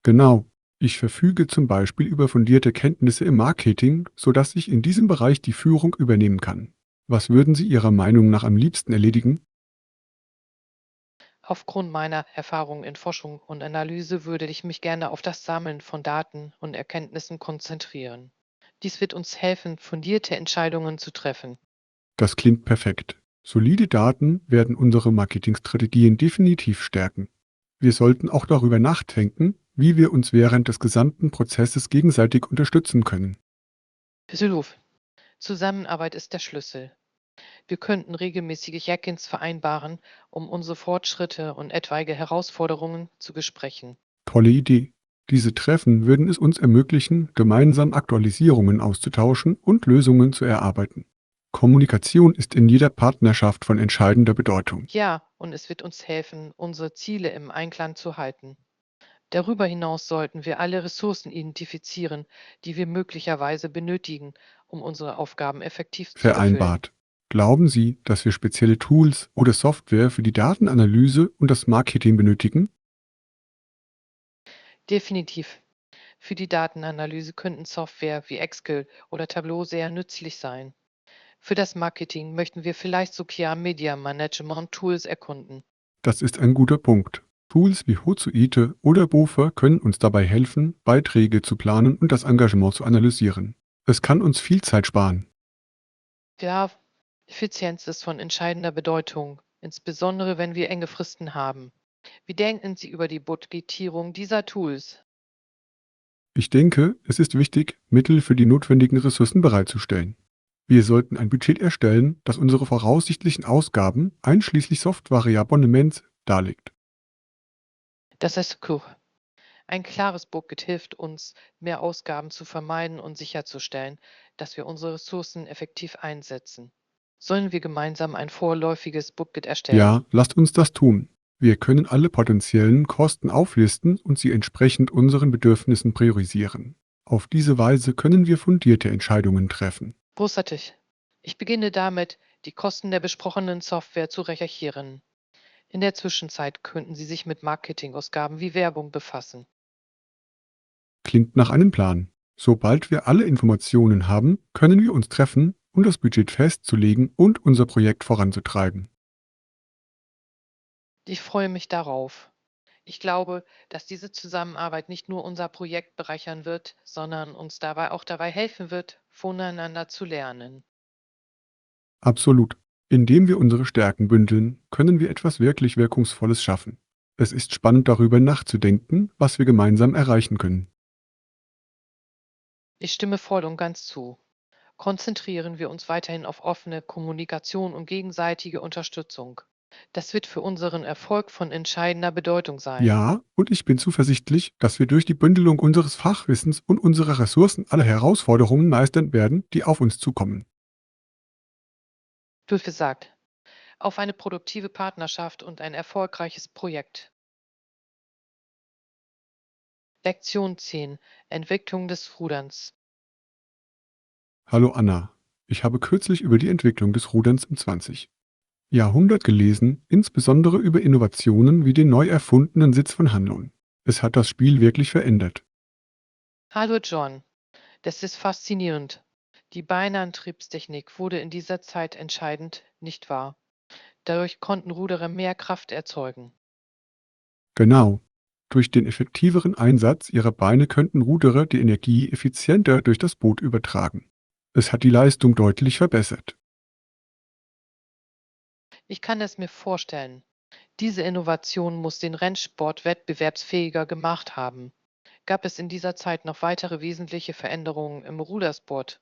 Genau. Ich verfüge zum Beispiel über fundierte Kenntnisse im Marketing, sodass ich in diesem Bereich die Führung übernehmen kann. Was würden Sie Ihrer Meinung nach am liebsten erledigen? Aufgrund meiner Erfahrung in Forschung und Analyse würde ich mich gerne auf das Sammeln von Daten und Erkenntnissen konzentrieren. Dies wird uns helfen, fundierte Entscheidungen zu treffen. Das klingt perfekt. Solide Daten werden unsere Marketingstrategien definitiv stärken. Wir sollten auch darüber nachdenken, wie wir uns während des gesamten Prozesses gegenseitig unterstützen können. Südhof. Zusammenarbeit ist der Schlüssel. Wir könnten regelmäßige Check-ins vereinbaren, um unsere Fortschritte und etwaige Herausforderungen zu besprechen. Tolle Idee. Diese Treffen würden es uns ermöglichen, gemeinsam Aktualisierungen auszutauschen und Lösungen zu erarbeiten. Kommunikation ist in jeder Partnerschaft von entscheidender Bedeutung. Ja, und es wird uns helfen, unsere Ziele im Einklang zu halten. Darüber hinaus sollten wir alle Ressourcen identifizieren, die wir möglicherweise benötigen, um unsere Aufgaben effektiv zu erfüllen. Vereinbart. Glauben Sie, dass wir spezielle Tools oder Software für die Datenanalyse und das Marketing benötigen? Definitiv. Für die Datenanalyse könnten Software wie Excel oder Tableau sehr nützlich sein. Für das Marketing möchten wir vielleicht Social Media Management Tools erkunden. Das ist ein guter Punkt. Tools wie Hootsuite oder Bofa können uns dabei helfen, Beiträge zu planen und das Engagement zu analysieren. Es kann uns viel Zeit sparen. Ja, Effizienz ist von entscheidender Bedeutung, insbesondere wenn wir enge Fristen haben. Wie denken Sie über die Budgetierung dieser Tools? Ich denke, es ist wichtig, Mittel für die notwendigen Ressourcen bereitzustellen. Wir sollten ein Budget erstellen, das unsere voraussichtlichen Ausgaben, einschließlich Softwareabonnements, darlegt. Das ist klug. Ein klares Budget hilft uns, mehr Ausgaben zu vermeiden und sicherzustellen, dass wir unsere Ressourcen effektiv einsetzen. Sollen wir gemeinsam ein vorläufiges Budget erstellen? Ja, lasst uns das tun. Wir können alle potenziellen Kosten auflisten und sie entsprechend unseren Bedürfnissen priorisieren. Auf diese Weise können wir fundierte Entscheidungen treffen. Großartig. Ich beginne damit, die Kosten der besprochenen Software zu recherchieren. In der Zwischenzeit könnten Sie sich mit Marketingausgaben wie Werbung befassen. Klingt nach einem Plan. Sobald wir alle Informationen haben, können wir uns treffen, um das Budget festzulegen und unser Projekt voranzutreiben. Ich freue mich darauf. Ich glaube, dass diese Zusammenarbeit nicht nur unser Projekt bereichern wird, sondern uns dabei auch dabei helfen wird, voneinander zu lernen. Absolut. Indem wir unsere Stärken bündeln, können wir etwas wirklich Wirkungsvolles schaffen. Es ist spannend darüber nachzudenken, was wir gemeinsam erreichen können. Ich stimme voll und ganz zu. Konzentrieren wir uns weiterhin auf offene Kommunikation und gegenseitige Unterstützung. Das wird für unseren Erfolg von entscheidender Bedeutung sein. Ja, und ich bin zuversichtlich, dass wir durch die Bündelung unseres Fachwissens und unserer Ressourcen alle Herausforderungen meistern werden, die auf uns zukommen. Wird gesagt, auf eine produktive Partnerschaft und ein erfolgreiches Projekt. Lektion 10: Entwicklung des Ruderns. Hallo Anna. Ich habe kürzlich über die Entwicklung des Ruderns im 20. Jahrhundert gelesen, insbesondere über Innovationen wie den neu erfundenen Sitz von Handlung. Es hat das Spiel wirklich verändert. Hallo John, das ist faszinierend. Die Beinantriebstechnik wurde in dieser Zeit entscheidend, nicht wahr? Dadurch konnten Ruderer mehr Kraft erzeugen. Genau. Durch den effektiveren Einsatz ihrer Beine könnten Ruderer die Energie effizienter durch das Boot übertragen. Es hat die Leistung deutlich verbessert. Ich kann es mir vorstellen. Diese Innovation muss den Rennsport wettbewerbsfähiger gemacht haben. Gab es in dieser Zeit noch weitere wesentliche Veränderungen im Rudersport?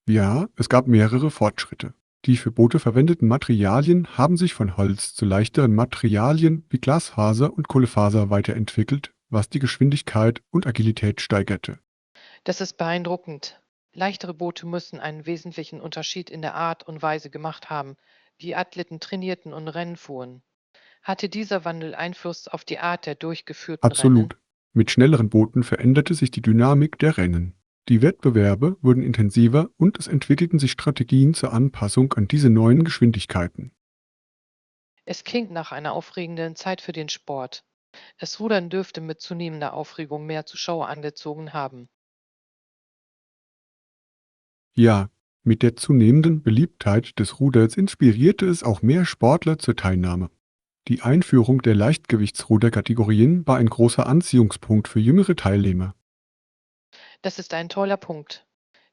Ja, es gab mehrere Fortschritte. Die für Boote verwendeten Materialien haben sich von Holz zu leichteren Materialien wie Glasfaser und Kohlefaser weiterentwickelt, was die Geschwindigkeit und Agilität steigerte. Das ist beeindruckend. Leichtere Boote müssen einen wesentlichen Unterschied in der Art und Weise gemacht haben, wie Athleten trainierten und Rennen fuhren. Hatte dieser Wandel Einfluss auf die Art der durchgeführten Rennen? Absolut. Mit schnelleren Booten veränderte sich die Dynamik der Rennen. Die Wettbewerbe wurden intensiver und es entwickelten sich Strategien zur Anpassung an diese neuen Geschwindigkeiten. Es klingt nach einer aufregenden Zeit für den Sport. Das Rudern dürfte mit zunehmender Aufregung mehr Zuschauer angezogen haben. Ja, mit der zunehmenden Beliebtheit des Ruders inspirierte es auch mehr Sportler zur Teilnahme. Die Einführung der Leichtgewichtsruderkategorien war ein großer Anziehungspunkt für jüngere Teilnehmer. Das ist ein toller Punkt.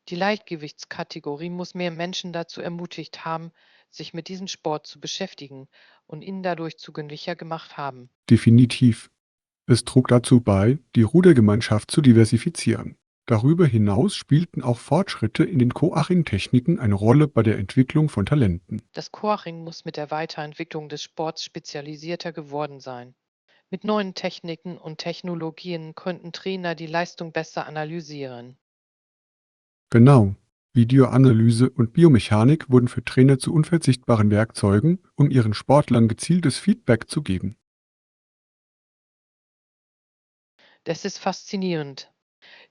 Die Leichtgewichtskategorie muss mehr Menschen dazu ermutigt haben, sich mit diesem Sport zu beschäftigen und ihn dadurch zugänglicher gemacht haben. Definitiv. Es trug dazu bei, die Rudergemeinschaft zu diversifizieren. Darüber hinaus spielten auch Fortschritte in den Koaching-Techniken eine Rolle bei der Entwicklung von Talenten. Das Coaching muss mit der Weiterentwicklung des Sports spezialisierter geworden sein. Mit neuen Techniken und Technologien könnten Trainer die Leistung besser analysieren. Genau. Videoanalyse und Biomechanik wurden für Trainer zu unverzichtbaren Werkzeugen, um ihren Sportlern gezieltes Feedback zu geben. Das ist faszinierend.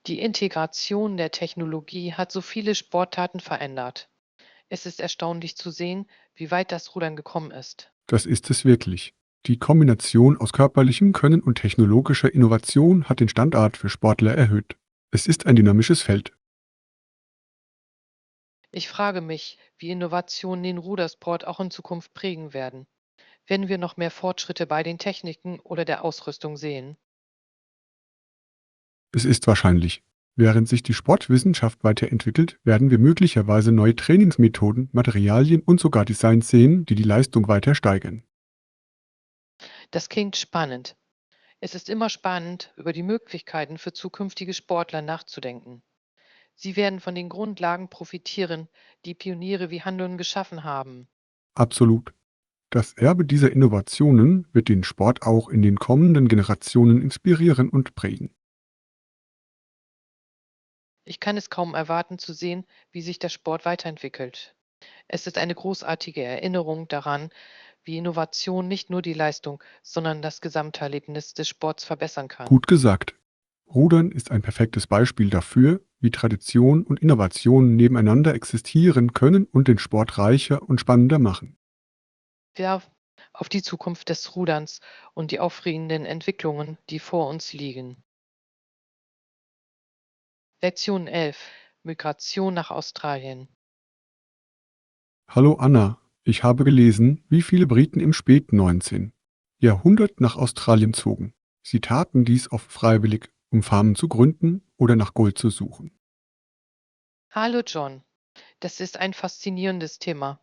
Die Integration der Technologie hat so viele Sportarten verändert. Es ist erstaunlich zu sehen, wie weit das Rudern gekommen ist. Das ist es wirklich. Die Kombination aus körperlichem Können und technologischer Innovation hat den Standard für Sportler erhöht. Es ist ein dynamisches Feld. Ich frage mich, wie Innovationen den Rudersport auch in Zukunft prägen werden. Werden wir noch mehr Fortschritte bei den Techniken oder der Ausrüstung sehen? Es ist wahrscheinlich. Während sich die Sportwissenschaft weiterentwickelt, werden wir möglicherweise neue Trainingsmethoden, Materialien und sogar Designs sehen, die die Leistung weiter steigern. Das klingt spannend. Es ist immer spannend, über die Möglichkeiten für zukünftige Sportler nachzudenken. Sie werden von den Grundlagen profitieren, die Pioniere wie Handeln geschaffen haben. Absolut. Das Erbe dieser Innovationen wird den Sport auch in den kommenden Generationen inspirieren und prägen. Ich kann es kaum erwarten zu sehen, wie sich der Sport weiterentwickelt. Es ist eine großartige Erinnerung daran, wie Innovation nicht nur die Leistung, sondern das Gesamterlebnis des Sports verbessern kann. Gut gesagt. Rudern ist ein perfektes Beispiel dafür, wie Tradition und Innovation nebeneinander existieren können und den Sport reicher und spannender machen. Ja, auf die Zukunft des Ruderns und die aufregenden Entwicklungen, die vor uns liegen. Lektion 11: Migration nach Australien. Hallo Anna, ich habe gelesen, wie viele Briten im späten 19. Jahrhundert nach Australien zogen. Sie taten dies oft freiwillig, um Farmen zu gründen oder nach Gold zu suchen. Hallo John, das ist ein faszinierendes Thema.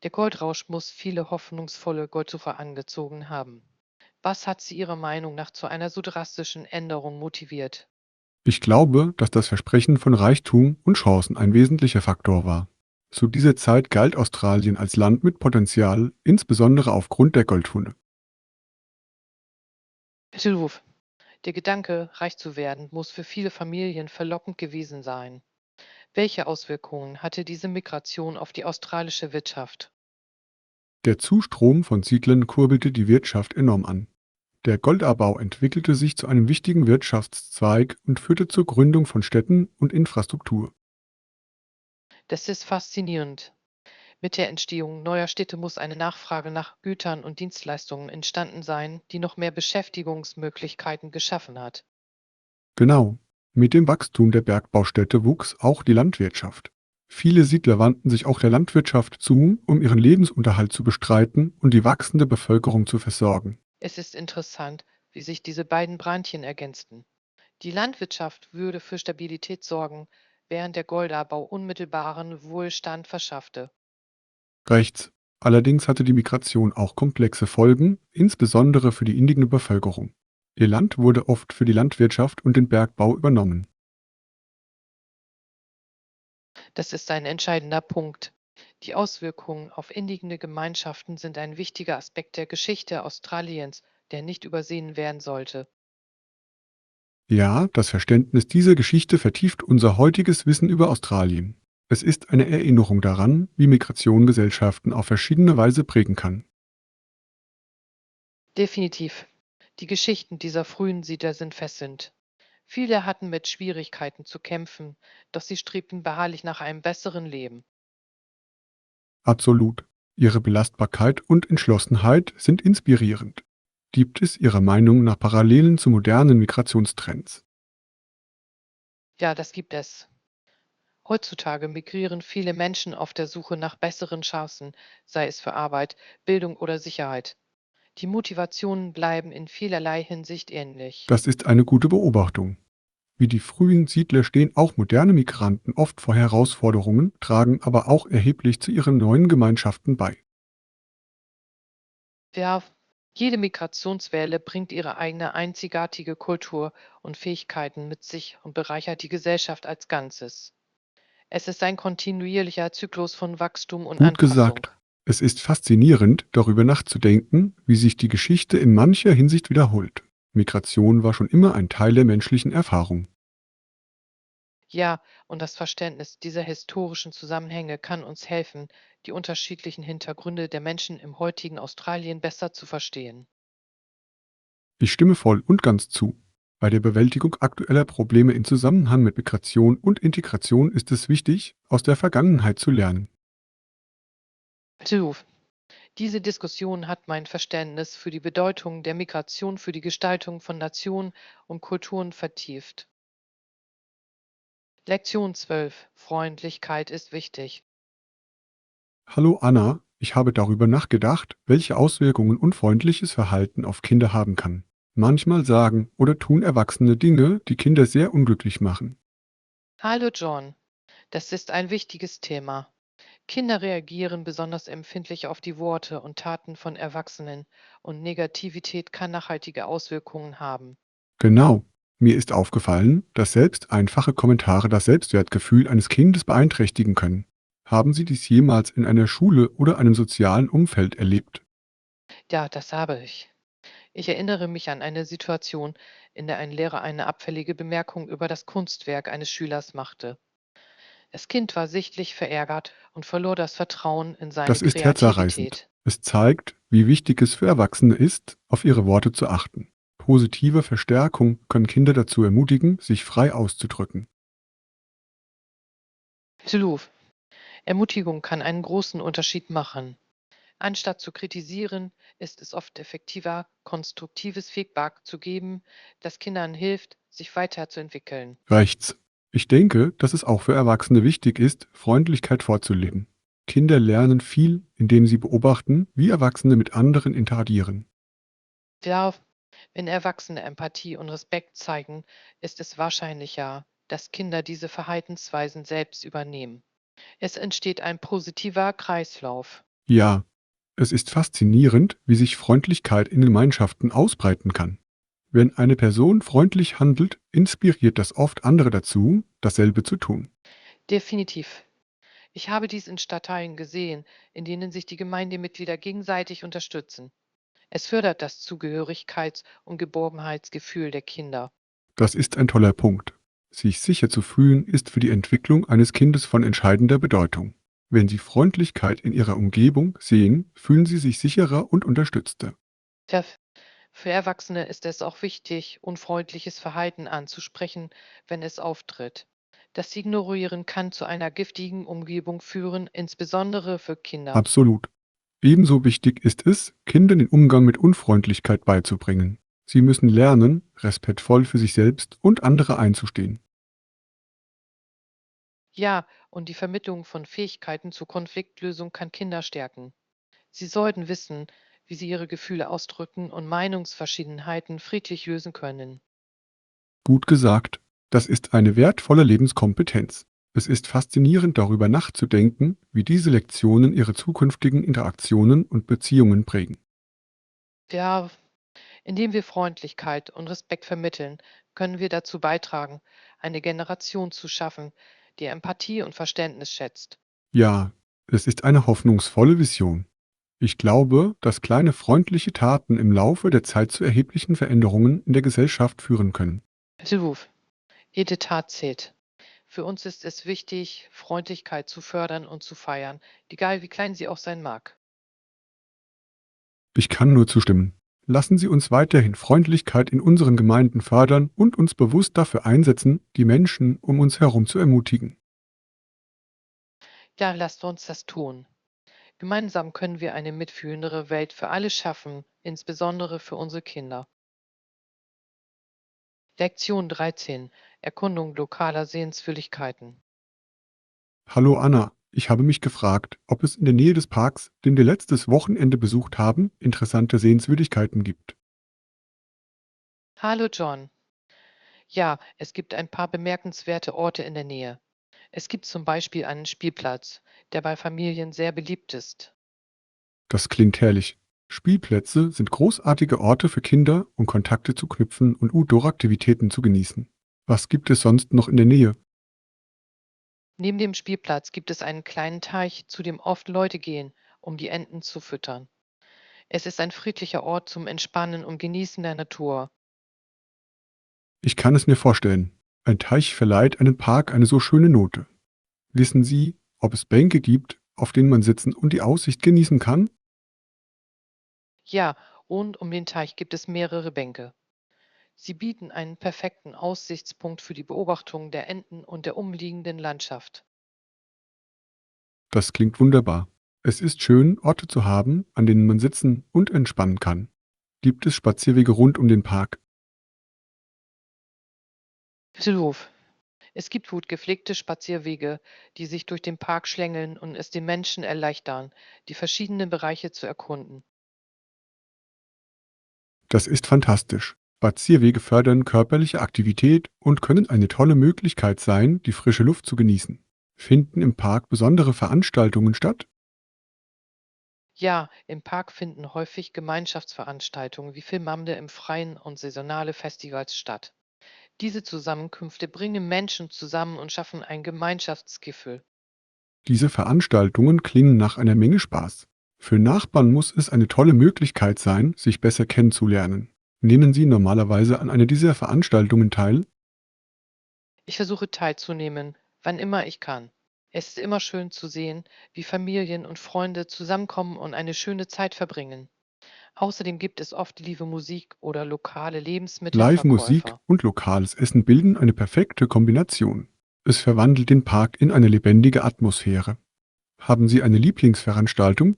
Der Goldrausch muss viele hoffnungsvolle Goldsucher angezogen haben. Was hat sie Ihrer Meinung nach zu einer so drastischen Änderung motiviert? Ich glaube, dass das Versprechen von Reichtum und Chancen ein wesentlicher Faktor war. Zu dieser Zeit galt Australien als Land mit Potenzial, insbesondere aufgrund der Goldfunde. Bitte ruf. Der Gedanke, reich zu werden, muss für viele Familien verlockend gewesen sein. Welche Auswirkungen hatte diese Migration auf die australische Wirtschaft? Der Zustrom von Siedlern kurbelte die Wirtschaft enorm an. Der Goldabbau entwickelte sich zu einem wichtigen Wirtschaftszweig und führte zur Gründung von Städten und Infrastruktur. Das ist faszinierend. Mit der Entstehung neuer Städte muss eine Nachfrage nach Gütern und Dienstleistungen entstanden sein, die noch mehr Beschäftigungsmöglichkeiten geschaffen hat. Genau. Mit dem Wachstum der Bergbaustädte wuchs auch die Landwirtschaft. Viele Siedler wandten sich auch der Landwirtschaft zu, um ihren Lebensunterhalt zu bestreiten und die wachsende Bevölkerung zu versorgen. Es ist interessant, wie sich diese beiden Brandchen ergänzten. Die Landwirtschaft würde für Stabilität sorgen, während der Goldabbau unmittelbaren Wohlstand verschaffte. Rechts. Allerdings hatte die Migration auch komplexe Folgen, insbesondere für die indigene Bevölkerung. Ihr Land wurde oft für die Landwirtschaft und den Bergbau übernommen. Das ist ein entscheidender Punkt. Die Auswirkungen auf indigene Gemeinschaften sind ein wichtiger Aspekt der Geschichte Australiens, der nicht übersehen werden sollte. Ja, das Verständnis dieser Geschichte vertieft unser heutiges Wissen über Australien. Es ist eine Erinnerung daran, wie Migration Gesellschaften auf verschiedene Weise prägen kann. Definitiv. Die Geschichten dieser frühen Siedler sind fesselnd. Viele hatten mit Schwierigkeiten zu kämpfen, doch sie strebten beharrlich nach einem besseren Leben. Absolut. Ihre Belastbarkeit und Entschlossenheit sind inspirierend. Gibt es Ihrer Meinung nach Parallelen zu modernen Migrationstrends? Ja, das gibt es. Heutzutage migrieren viele Menschen auf der Suche nach besseren Chancen, sei es für Arbeit, Bildung oder Sicherheit. Die Motivationen bleiben in vielerlei Hinsicht ähnlich. Das ist eine gute Beobachtung. Wie die frühen Siedler stehen auch moderne Migranten oft vor Herausforderungen, tragen aber auch erheblich zu ihren neuen Gemeinschaften bei. Ja, jede Migrationswelle bringt ihre eigene einzigartige Kultur und Fähigkeiten mit sich und bereichert die Gesellschaft als Ganzes. Es ist ein kontinuierlicher Zyklus von Wachstum und Gut Anpassung. gesagt. Es ist faszinierend, darüber nachzudenken, wie sich die Geschichte in mancher Hinsicht wiederholt. Migration war schon immer ein Teil der menschlichen Erfahrung. Ja, und das Verständnis dieser historischen Zusammenhänge kann uns helfen, die unterschiedlichen Hintergründe der Menschen im heutigen Australien besser zu verstehen. Ich stimme voll und ganz zu. Bei der Bewältigung aktueller Probleme in Zusammenhang mit Migration und Integration ist es wichtig, aus der Vergangenheit zu lernen. So, diese Diskussion hat mein Verständnis für die Bedeutung der Migration für die Gestaltung von Nationen und Kulturen vertieft. Lektion 12: Freundlichkeit ist wichtig. Hallo Anna, ich habe darüber nachgedacht, welche Auswirkungen unfreundliches Verhalten auf Kinder haben kann. Manchmal sagen oder tun Erwachsene Dinge, die Kinder sehr unglücklich machen. Hallo John, das ist ein wichtiges Thema. Kinder reagieren besonders empfindlich auf die Worte und Taten von Erwachsenen und Negativität kann nachhaltige Auswirkungen haben. Genau. Mir ist aufgefallen, dass selbst einfache Kommentare das Selbstwertgefühl eines Kindes beeinträchtigen können. Haben Sie dies jemals in einer Schule oder einem sozialen Umfeld erlebt? Ja, das habe ich. Ich erinnere mich an eine Situation, in der ein Lehrer eine abfällige Bemerkung über das Kunstwerk eines Schülers machte. Das Kind war sichtlich verärgert und verlor das Vertrauen in seine Das ist herzerreißend. Kreativität. Es zeigt, wie wichtig es für Erwachsene ist, auf ihre Worte zu achten. Positive Verstärkung kann Kinder dazu ermutigen, sich frei auszudrücken. Absolut. Ermutigung kann einen großen Unterschied machen. Anstatt zu kritisieren, ist es oft effektiver, konstruktives Feedback zu geben, das Kindern hilft, sich weiterzuentwickeln. Rechts. Ich denke, dass es auch für Erwachsene wichtig ist, Freundlichkeit vorzuleben. Kinder lernen viel, indem sie beobachten, wie Erwachsene mit anderen interagieren. Ja, wenn Erwachsene Empathie und Respekt zeigen, ist es wahrscheinlicher, dass Kinder diese Verhaltensweisen selbst übernehmen. Es entsteht ein positiver Kreislauf. Ja, es ist faszinierend, wie sich Freundlichkeit in Gemeinschaften ausbreiten kann. Wenn eine Person freundlich handelt, inspiriert das oft andere dazu, dasselbe zu tun. Definitiv. Ich habe dies in Stadtteilen gesehen, in denen sich die Gemeindemitglieder gegenseitig unterstützen. Es fördert das Zugehörigkeits- und Geborgenheitsgefühl der Kinder. Das ist ein toller Punkt. Sich sicher zu fühlen, ist für die Entwicklung eines Kindes von entscheidender Bedeutung. Wenn Sie Freundlichkeit in Ihrer Umgebung sehen, fühlen Sie sich sicherer und unterstützter. Tja, für Erwachsene ist es auch wichtig, unfreundliches Verhalten anzusprechen, wenn es auftritt. Das Ignorieren kann zu einer giftigen Umgebung führen, insbesondere für Kinder. Absolut. Ebenso wichtig ist es, Kindern den Umgang mit Unfreundlichkeit beizubringen. Sie müssen lernen, respektvoll für sich selbst und andere einzustehen. Ja, und die Vermittlung von Fähigkeiten zur Konfliktlösung kann Kinder stärken. Sie sollten wissen, wie sie ihre Gefühle ausdrücken und Meinungsverschiedenheiten friedlich lösen können. Gut gesagt, das ist eine wertvolle Lebenskompetenz. Es ist faszinierend darüber nachzudenken, wie diese Lektionen ihre zukünftigen Interaktionen und Beziehungen prägen. Ja, indem wir Freundlichkeit und Respekt vermitteln, können wir dazu beitragen, eine Generation zu schaffen, die Empathie und Verständnis schätzt. Ja, es ist eine hoffnungsvolle Vision. Ich glaube, dass kleine freundliche Taten im Laufe der Zeit zu erheblichen Veränderungen in der Gesellschaft führen können. Beruf. Jede Tat zählt. Für uns ist es wichtig, Freundlichkeit zu fördern und zu feiern, egal wie klein sie auch sein mag. Ich kann nur zustimmen. Lassen Sie uns weiterhin Freundlichkeit in unseren Gemeinden fördern und uns bewusst dafür einsetzen, die Menschen um uns herum zu ermutigen. Ja, lasst uns das tun. Gemeinsam können wir eine mitfühlendere Welt für alle schaffen, insbesondere für unsere Kinder. Lektion 13. Erkundung lokaler Sehenswürdigkeiten. Hallo Anna, ich habe mich gefragt, ob es in der Nähe des Parks, den wir letztes Wochenende besucht haben, interessante Sehenswürdigkeiten gibt. Hallo John. Ja, es gibt ein paar bemerkenswerte Orte in der Nähe. Es gibt zum Beispiel einen Spielplatz, der bei Familien sehr beliebt ist. Das klingt herrlich. Spielplätze sind großartige Orte für Kinder, um Kontakte zu knüpfen und Outdoor-Aktivitäten zu genießen. Was gibt es sonst noch in der Nähe? Neben dem Spielplatz gibt es einen kleinen Teich, zu dem oft Leute gehen, um die Enten zu füttern. Es ist ein friedlicher Ort zum Entspannen und Genießen der Natur. Ich kann es mir vorstellen. Ein Teich verleiht einem Park eine so schöne Note. Wissen Sie, ob es Bänke gibt, auf denen man sitzen und die Aussicht genießen kann? Ja, und um den Teich gibt es mehrere Bänke. Sie bieten einen perfekten Aussichtspunkt für die Beobachtung der Enten und der umliegenden Landschaft. Das klingt wunderbar. Es ist schön, Orte zu haben, an denen man sitzen und entspannen kann. Gibt es Spazierwege rund um den Park? Absolut. Es gibt gut gepflegte Spazierwege, die sich durch den Park schlängeln und es den Menschen erleichtern, die verschiedenen Bereiche zu erkunden. Das ist fantastisch. Spazierwege fördern körperliche Aktivität und können eine tolle Möglichkeit sein, die frische Luft zu genießen. Finden im Park besondere Veranstaltungen statt? Ja, im Park finden häufig Gemeinschaftsveranstaltungen wie Filmabende im Freien und saisonale Festivals statt. Diese Zusammenkünfte bringen Menschen zusammen und schaffen ein Gemeinschaftsgefühl. Diese Veranstaltungen klingen nach einer Menge Spaß. Für Nachbarn muss es eine tolle Möglichkeit sein, sich besser kennenzulernen. Nehmen Sie normalerweise an einer dieser Veranstaltungen teil? Ich versuche teilzunehmen, wann immer ich kann. Es ist immer schön zu sehen, wie Familien und Freunde zusammenkommen und eine schöne Zeit verbringen. Außerdem gibt es oft liebe Musik oder lokale Live-Musik Lebensmittelverkäufer. und lokales Essen bilden eine perfekte Kombination. Es verwandelt den Park in eine lebendige Atmosphäre. Haben Sie eine Lieblingsveranstaltung?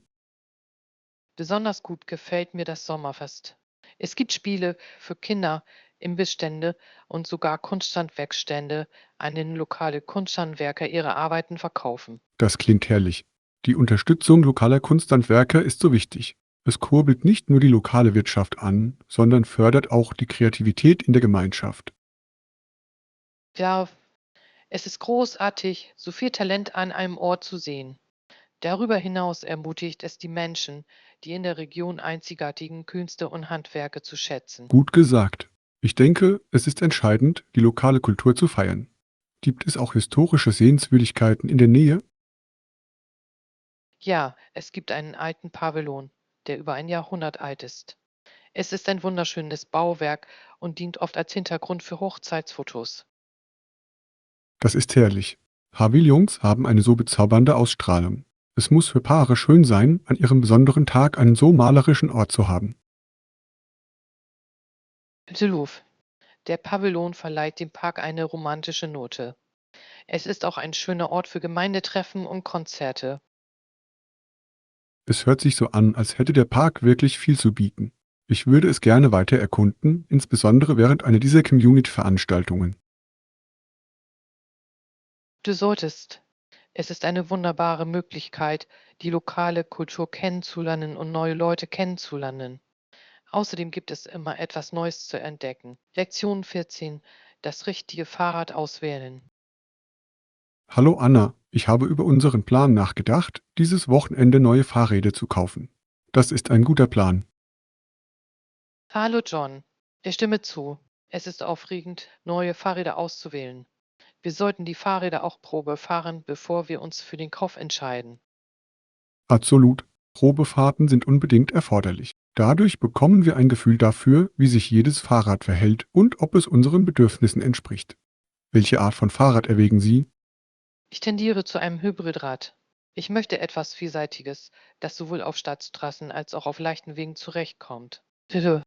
Besonders gut gefällt mir das Sommerfest. Es gibt Spiele für Kinder, Imbissstände und sogar Kunsthandwerkstände, an denen lokale Kunsthandwerker ihre Arbeiten verkaufen. Das klingt herrlich. Die Unterstützung lokaler Kunsthandwerker ist so wichtig. Es kurbelt nicht nur die lokale Wirtschaft an, sondern fördert auch die Kreativität in der Gemeinschaft. Ja, es ist großartig, so viel Talent an einem Ort zu sehen. Darüber hinaus ermutigt es die Menschen, die in der Region einzigartigen Künste und Handwerke zu schätzen. Gut gesagt. Ich denke, es ist entscheidend, die lokale Kultur zu feiern. Gibt es auch historische Sehenswürdigkeiten in der Nähe? Ja, es gibt einen alten Pavillon, der über ein Jahrhundert alt ist. Es ist ein wunderschönes Bauwerk und dient oft als Hintergrund für Hochzeitsfotos. Das ist herrlich. Pavillons haben eine so bezaubernde Ausstrahlung. Es muss für Paare schön sein, an ihrem besonderen Tag einen so malerischen Ort zu haben. Absolut. Der Pavillon verleiht dem Park eine romantische Note. Es ist auch ein schöner Ort für Gemeindetreffen und Konzerte. Es hört sich so an, als hätte der Park wirklich viel zu bieten. Ich würde es gerne weiter erkunden, insbesondere während einer dieser Community-Veranstaltungen. Du solltest. Es ist eine wunderbare Möglichkeit, die lokale Kultur kennenzulernen und neue Leute kennenzulernen. Außerdem gibt es immer etwas Neues zu entdecken. Lektion 14. Das richtige Fahrrad auswählen. Hallo Anna, ich habe über unseren Plan nachgedacht, dieses Wochenende neue Fahrräder zu kaufen. Das ist ein guter Plan. Hallo John. Ich stimme zu. Es ist aufregend, neue Fahrräder auszuwählen. Wir sollten die Fahrräder auch Probe fahren, bevor wir uns für den Kauf entscheiden. Absolut. Probefahrten sind unbedingt erforderlich. Dadurch bekommen wir ein Gefühl dafür, wie sich jedes Fahrrad verhält und ob es unseren Bedürfnissen entspricht. Welche Art von Fahrrad erwägen Sie? Ich tendiere zu einem Hybridrad. Ich möchte etwas Vielseitiges, das sowohl auf Stadtstraßen als auch auf leichten Wegen zurechtkommt. Bitte.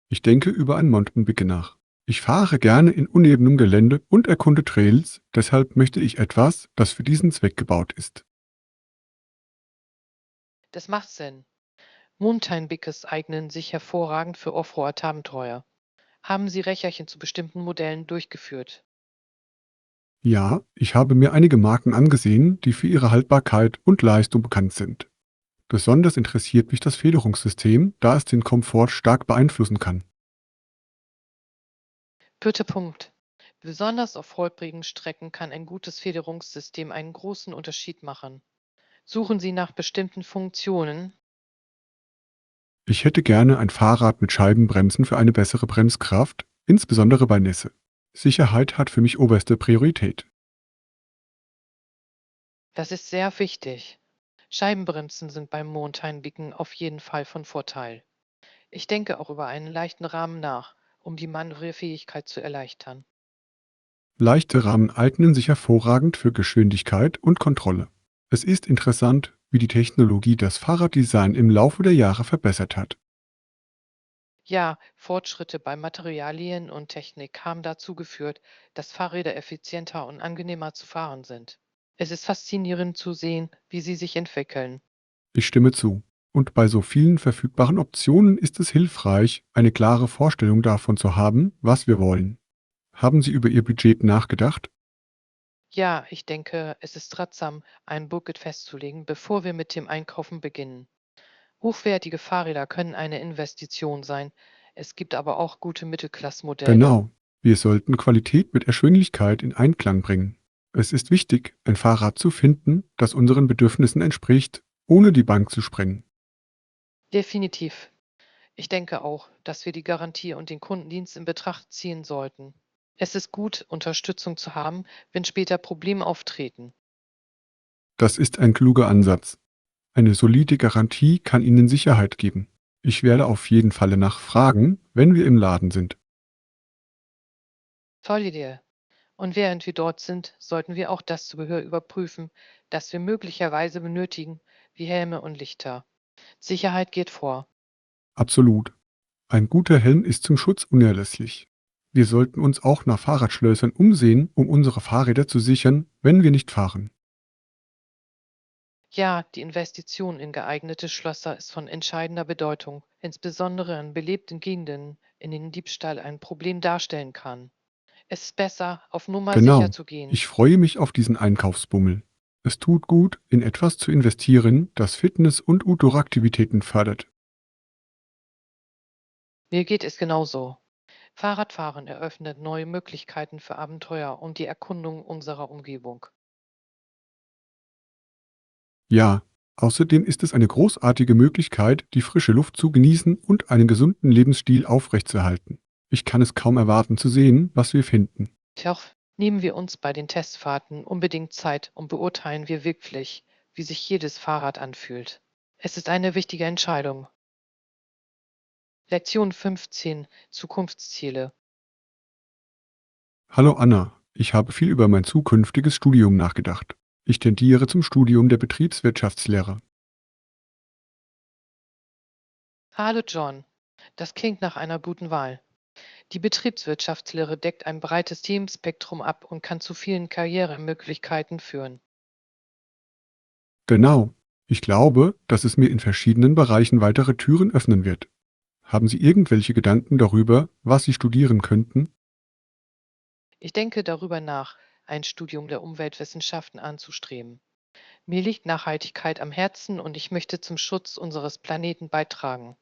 Ich denke über ein Mountainbike nach. Ich fahre gerne in unebenem Gelände und erkunde Trails, deshalb möchte ich etwas, das für diesen Zweck gebaut ist. Das macht Sinn. Mountainbikes eignen sich hervorragend für Offroad-Abenteuer. Haben Sie Recherchen zu bestimmten Modellen durchgeführt? Ja, ich habe mir einige Marken angesehen, die für ihre Haltbarkeit und Leistung bekannt sind. Besonders interessiert mich das Federungssystem, da es den Komfort stark beeinflussen kann. Guter Punkt. Besonders auf holprigen Strecken kann ein gutes Federungssystem einen großen Unterschied machen. Suchen Sie nach bestimmten Funktionen? Ich hätte gerne ein Fahrrad mit Scheibenbremsen für eine bessere Bremskraft, insbesondere bei Nässe. Sicherheit hat für mich oberste Priorität. Das ist sehr wichtig. Scheibenbremsen sind beim Mountainbiken auf jeden Fall von Vorteil. Ich denke auch über einen leichten Rahmen nach, um die Manövrierfähigkeit zu erleichtern. Leichte Rahmen eignen sich hervorragend für Geschwindigkeit und Kontrolle. Es ist interessant, wie die Technologie das Fahrraddesign im Laufe der Jahre verbessert hat. Ja, Fortschritte bei Materialien und Technik haben dazu geführt, dass Fahrräder effizienter und angenehmer zu fahren sind. Es ist faszinierend zu sehen, wie sie sich entwickeln. Ich stimme zu. Und bei so vielen verfügbaren Optionen ist es hilfreich, eine klare Vorstellung davon zu haben, was wir wollen. Haben Sie über Ihr Budget nachgedacht? Ja, ich denke, es ist ratsam, ein Budget festzulegen, bevor wir mit dem Einkaufen beginnen. Hochwertige Fahrräder können eine Investition sein. Es gibt aber auch gute Mittelklassmodelle. Genau. Wir sollten Qualität mit Erschwinglichkeit in Einklang bringen. Es ist wichtig, ein Fahrrad zu finden, das unseren Bedürfnissen entspricht, ohne die Bank zu sprengen. Definitiv. Ich denke auch, dass wir die Garantie und den Kundendienst in Betracht ziehen sollten. Es ist gut, Unterstützung zu haben, wenn später Probleme auftreten. Das ist ein kluger Ansatz. Eine solide Garantie kann Ihnen Sicherheit geben. Ich werde auf jeden Fall nachfragen, wenn wir im Laden sind. Tolle Idee. Und während wir dort sind, sollten wir auch das Zubehör überprüfen, das wir möglicherweise benötigen, wie Helme und Lichter. Sicherheit geht vor. Absolut. Ein guter Helm ist zum Schutz unerlässlich. Wir sollten uns auch nach Fahrradschlössern umsehen, um unsere Fahrräder zu sichern, wenn wir nicht fahren. Ja, die Investition in geeignete Schlösser ist von entscheidender Bedeutung, insbesondere in belebten Gegenden, in denen Diebstahl ein Problem darstellen kann. Es ist besser, auf Nummer sicher Genau. zu gehen. Ich freue mich auf diesen Einkaufsbummel. Es tut gut, in etwas zu investieren, das Fitness- und Outdoor-Aktivitäten fördert. Mir geht es genauso. Fahrradfahren eröffnet neue Möglichkeiten für Abenteuer und die Erkundung unserer Umgebung. Ja, außerdem ist es eine großartige Möglichkeit, die frische Luft zu genießen und einen gesunden Lebensstil aufrechtzuerhalten. Ich kann es kaum erwarten zu sehen, was wir finden. Tja, nehmen wir uns bei den Testfahrten unbedingt Zeit und beurteilen wir wirklich, wie sich jedes Fahrrad anfühlt. Es ist eine wichtige Entscheidung. Lektion 15: Zukunftsziele. Hallo Anna, ich habe viel über mein zukünftiges Studium nachgedacht. Ich tendiere zum Studium der Betriebswirtschaftslehre. Hallo John, das klingt nach einer guten Wahl. Die Betriebswirtschaftslehre deckt ein breites Themenspektrum ab und kann zu vielen Karrieremöglichkeiten führen. Genau. Ich glaube, dass es mir in verschiedenen Bereichen weitere Türen öffnen wird. Haben Sie irgendwelche Gedanken darüber, was Sie studieren könnten? Ich denke darüber nach, ein Studium der Umweltwissenschaften anzustreben. Mir liegt Nachhaltigkeit am Herzen und ich möchte zum Schutz unseres Planeten beitragen.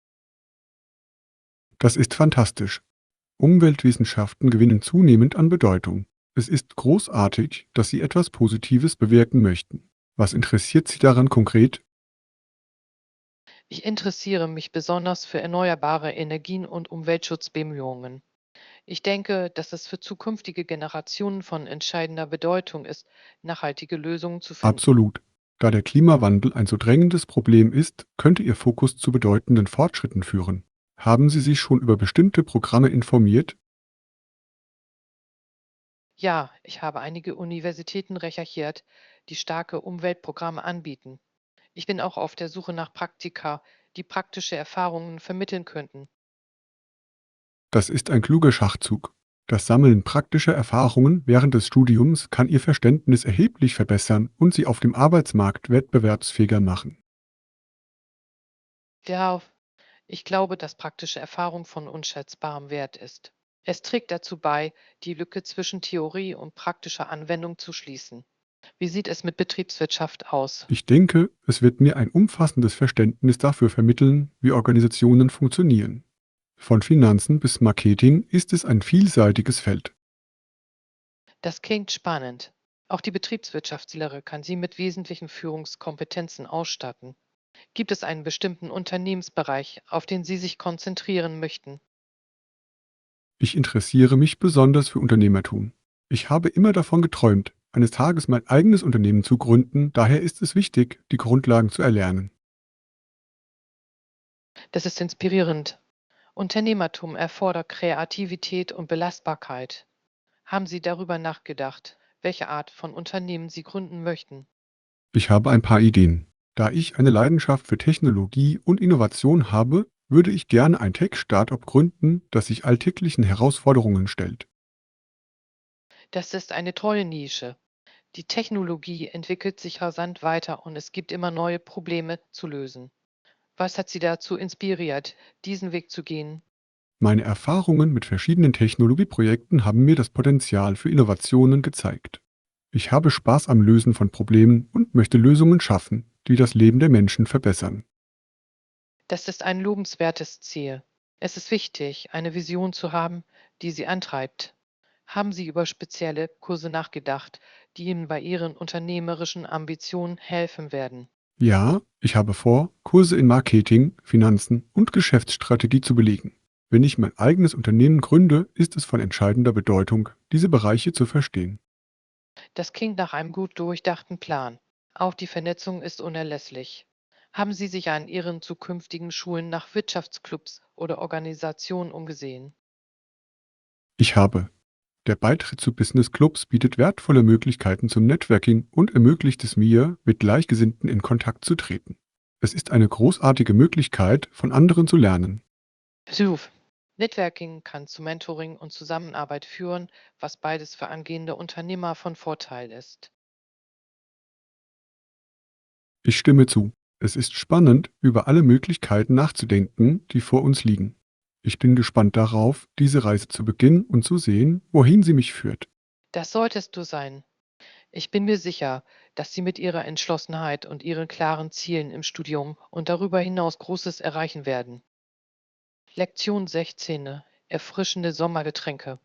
Das ist fantastisch. Umweltwissenschaften gewinnen zunehmend an Bedeutung. Es ist großartig, dass Sie etwas Positives bewirken möchten. Was interessiert Sie daran konkret? Ich interessiere mich besonders für erneuerbare Energien und Umweltschutzbemühungen. Ich denke, dass es für zukünftige Generationen von entscheidender Bedeutung ist, nachhaltige Lösungen zu finden. Absolut. Da der Klimawandel ein so drängendes Problem ist, könnte Ihr Fokus zu bedeutenden Fortschritten führen. Haben Sie sich schon über bestimmte Programme informiert? Ja, ich habe einige Universitäten recherchiert, die starke Umweltprogramme anbieten. Ich bin auch auf der Suche nach Praktika, die praktische Erfahrungen vermitteln könnten. Das ist ein kluger Schachzug. Das Sammeln praktischer Erfahrungen während des Studiums kann Ihr Verständnis erheblich verbessern und Sie auf dem Arbeitsmarkt wettbewerbsfähiger machen. Ja, ich glaube, dass praktische Erfahrung von unschätzbarem Wert ist. Es trägt dazu bei, die Lücke zwischen Theorie und praktischer Anwendung zu schließen. Wie sieht es mit Betriebswirtschaft aus? Ich denke, es wird mir ein umfassendes Verständnis dafür vermitteln, wie Organisationen funktionieren. Von Finanzen bis Marketing ist es ein vielseitiges Feld. Das klingt spannend. Auch die Betriebswirtschaftslehre kann Sie mit wesentlichen Führungskompetenzen ausstatten. Gibt es einen bestimmten Unternehmensbereich, auf den Sie sich konzentrieren möchten? Ich interessiere mich besonders für Unternehmertum. Ich habe immer davon geträumt, eines Tages mein eigenes Unternehmen zu gründen, daher ist es wichtig, die Grundlagen zu erlernen. Das ist inspirierend. Unternehmertum erfordert Kreativität und Belastbarkeit. Haben Sie darüber nachgedacht, welche Art von Unternehmen Sie gründen möchten? Ich habe ein paar Ideen. Da ich eine Leidenschaft für Technologie und Innovation habe, würde ich gerne ein Tech-Startup gründen, das sich alltäglichen Herausforderungen stellt. Das ist eine tolle Nische. Die Technologie entwickelt sich rasant weiter und es gibt immer neue Probleme zu lösen. Was hat Sie dazu inspiriert, diesen Weg zu gehen? Meine Erfahrungen mit verschiedenen Technologieprojekten haben mir das Potenzial für Innovationen gezeigt. Ich habe Spaß am Lösen von Problemen und möchte Lösungen schaffen, die das Leben der Menschen verbessern. Das ist ein lobenswertes Ziel. Es ist wichtig, eine Vision zu haben, die Sie antreibt. Haben Sie über spezielle Kurse nachgedacht, die Ihnen bei Ihren unternehmerischen Ambitionen helfen werden? Ja, ich habe vor, Kurse in Marketing, Finanzen und Geschäftsstrategie zu belegen. Wenn ich mein eigenes Unternehmen gründe, ist es von entscheidender Bedeutung, diese Bereiche zu verstehen. Das klingt nach einem gut durchdachten Plan. Auch die Vernetzung ist unerlässlich. Haben Sie sich an Ihren zukünftigen Schulen nach Wirtschaftsclubs oder Organisationen umgesehen? Ich habe. Der Beitritt zu Business Clubs bietet wertvolle Möglichkeiten zum Networking und ermöglicht es mir, mit Gleichgesinnten in Kontakt zu treten. Es ist eine großartige Möglichkeit, von anderen zu lernen. Besuch. Networking kann zu Mentoring und Zusammenarbeit führen, was beides für angehende Unternehmer von Vorteil ist. Ich stimme zu. Es ist spannend, über alle Möglichkeiten nachzudenken, die vor uns liegen. Ich bin gespannt darauf, diese Reise zu beginnen und zu sehen, wohin sie mich führt. Das solltest du sein. Ich bin mir sicher, dass Sie mit Ihrer Entschlossenheit und Ihren klaren Zielen im Studium und darüber hinaus Großes erreichen werden. Lektion 16. Erfrischende Sommergetränke.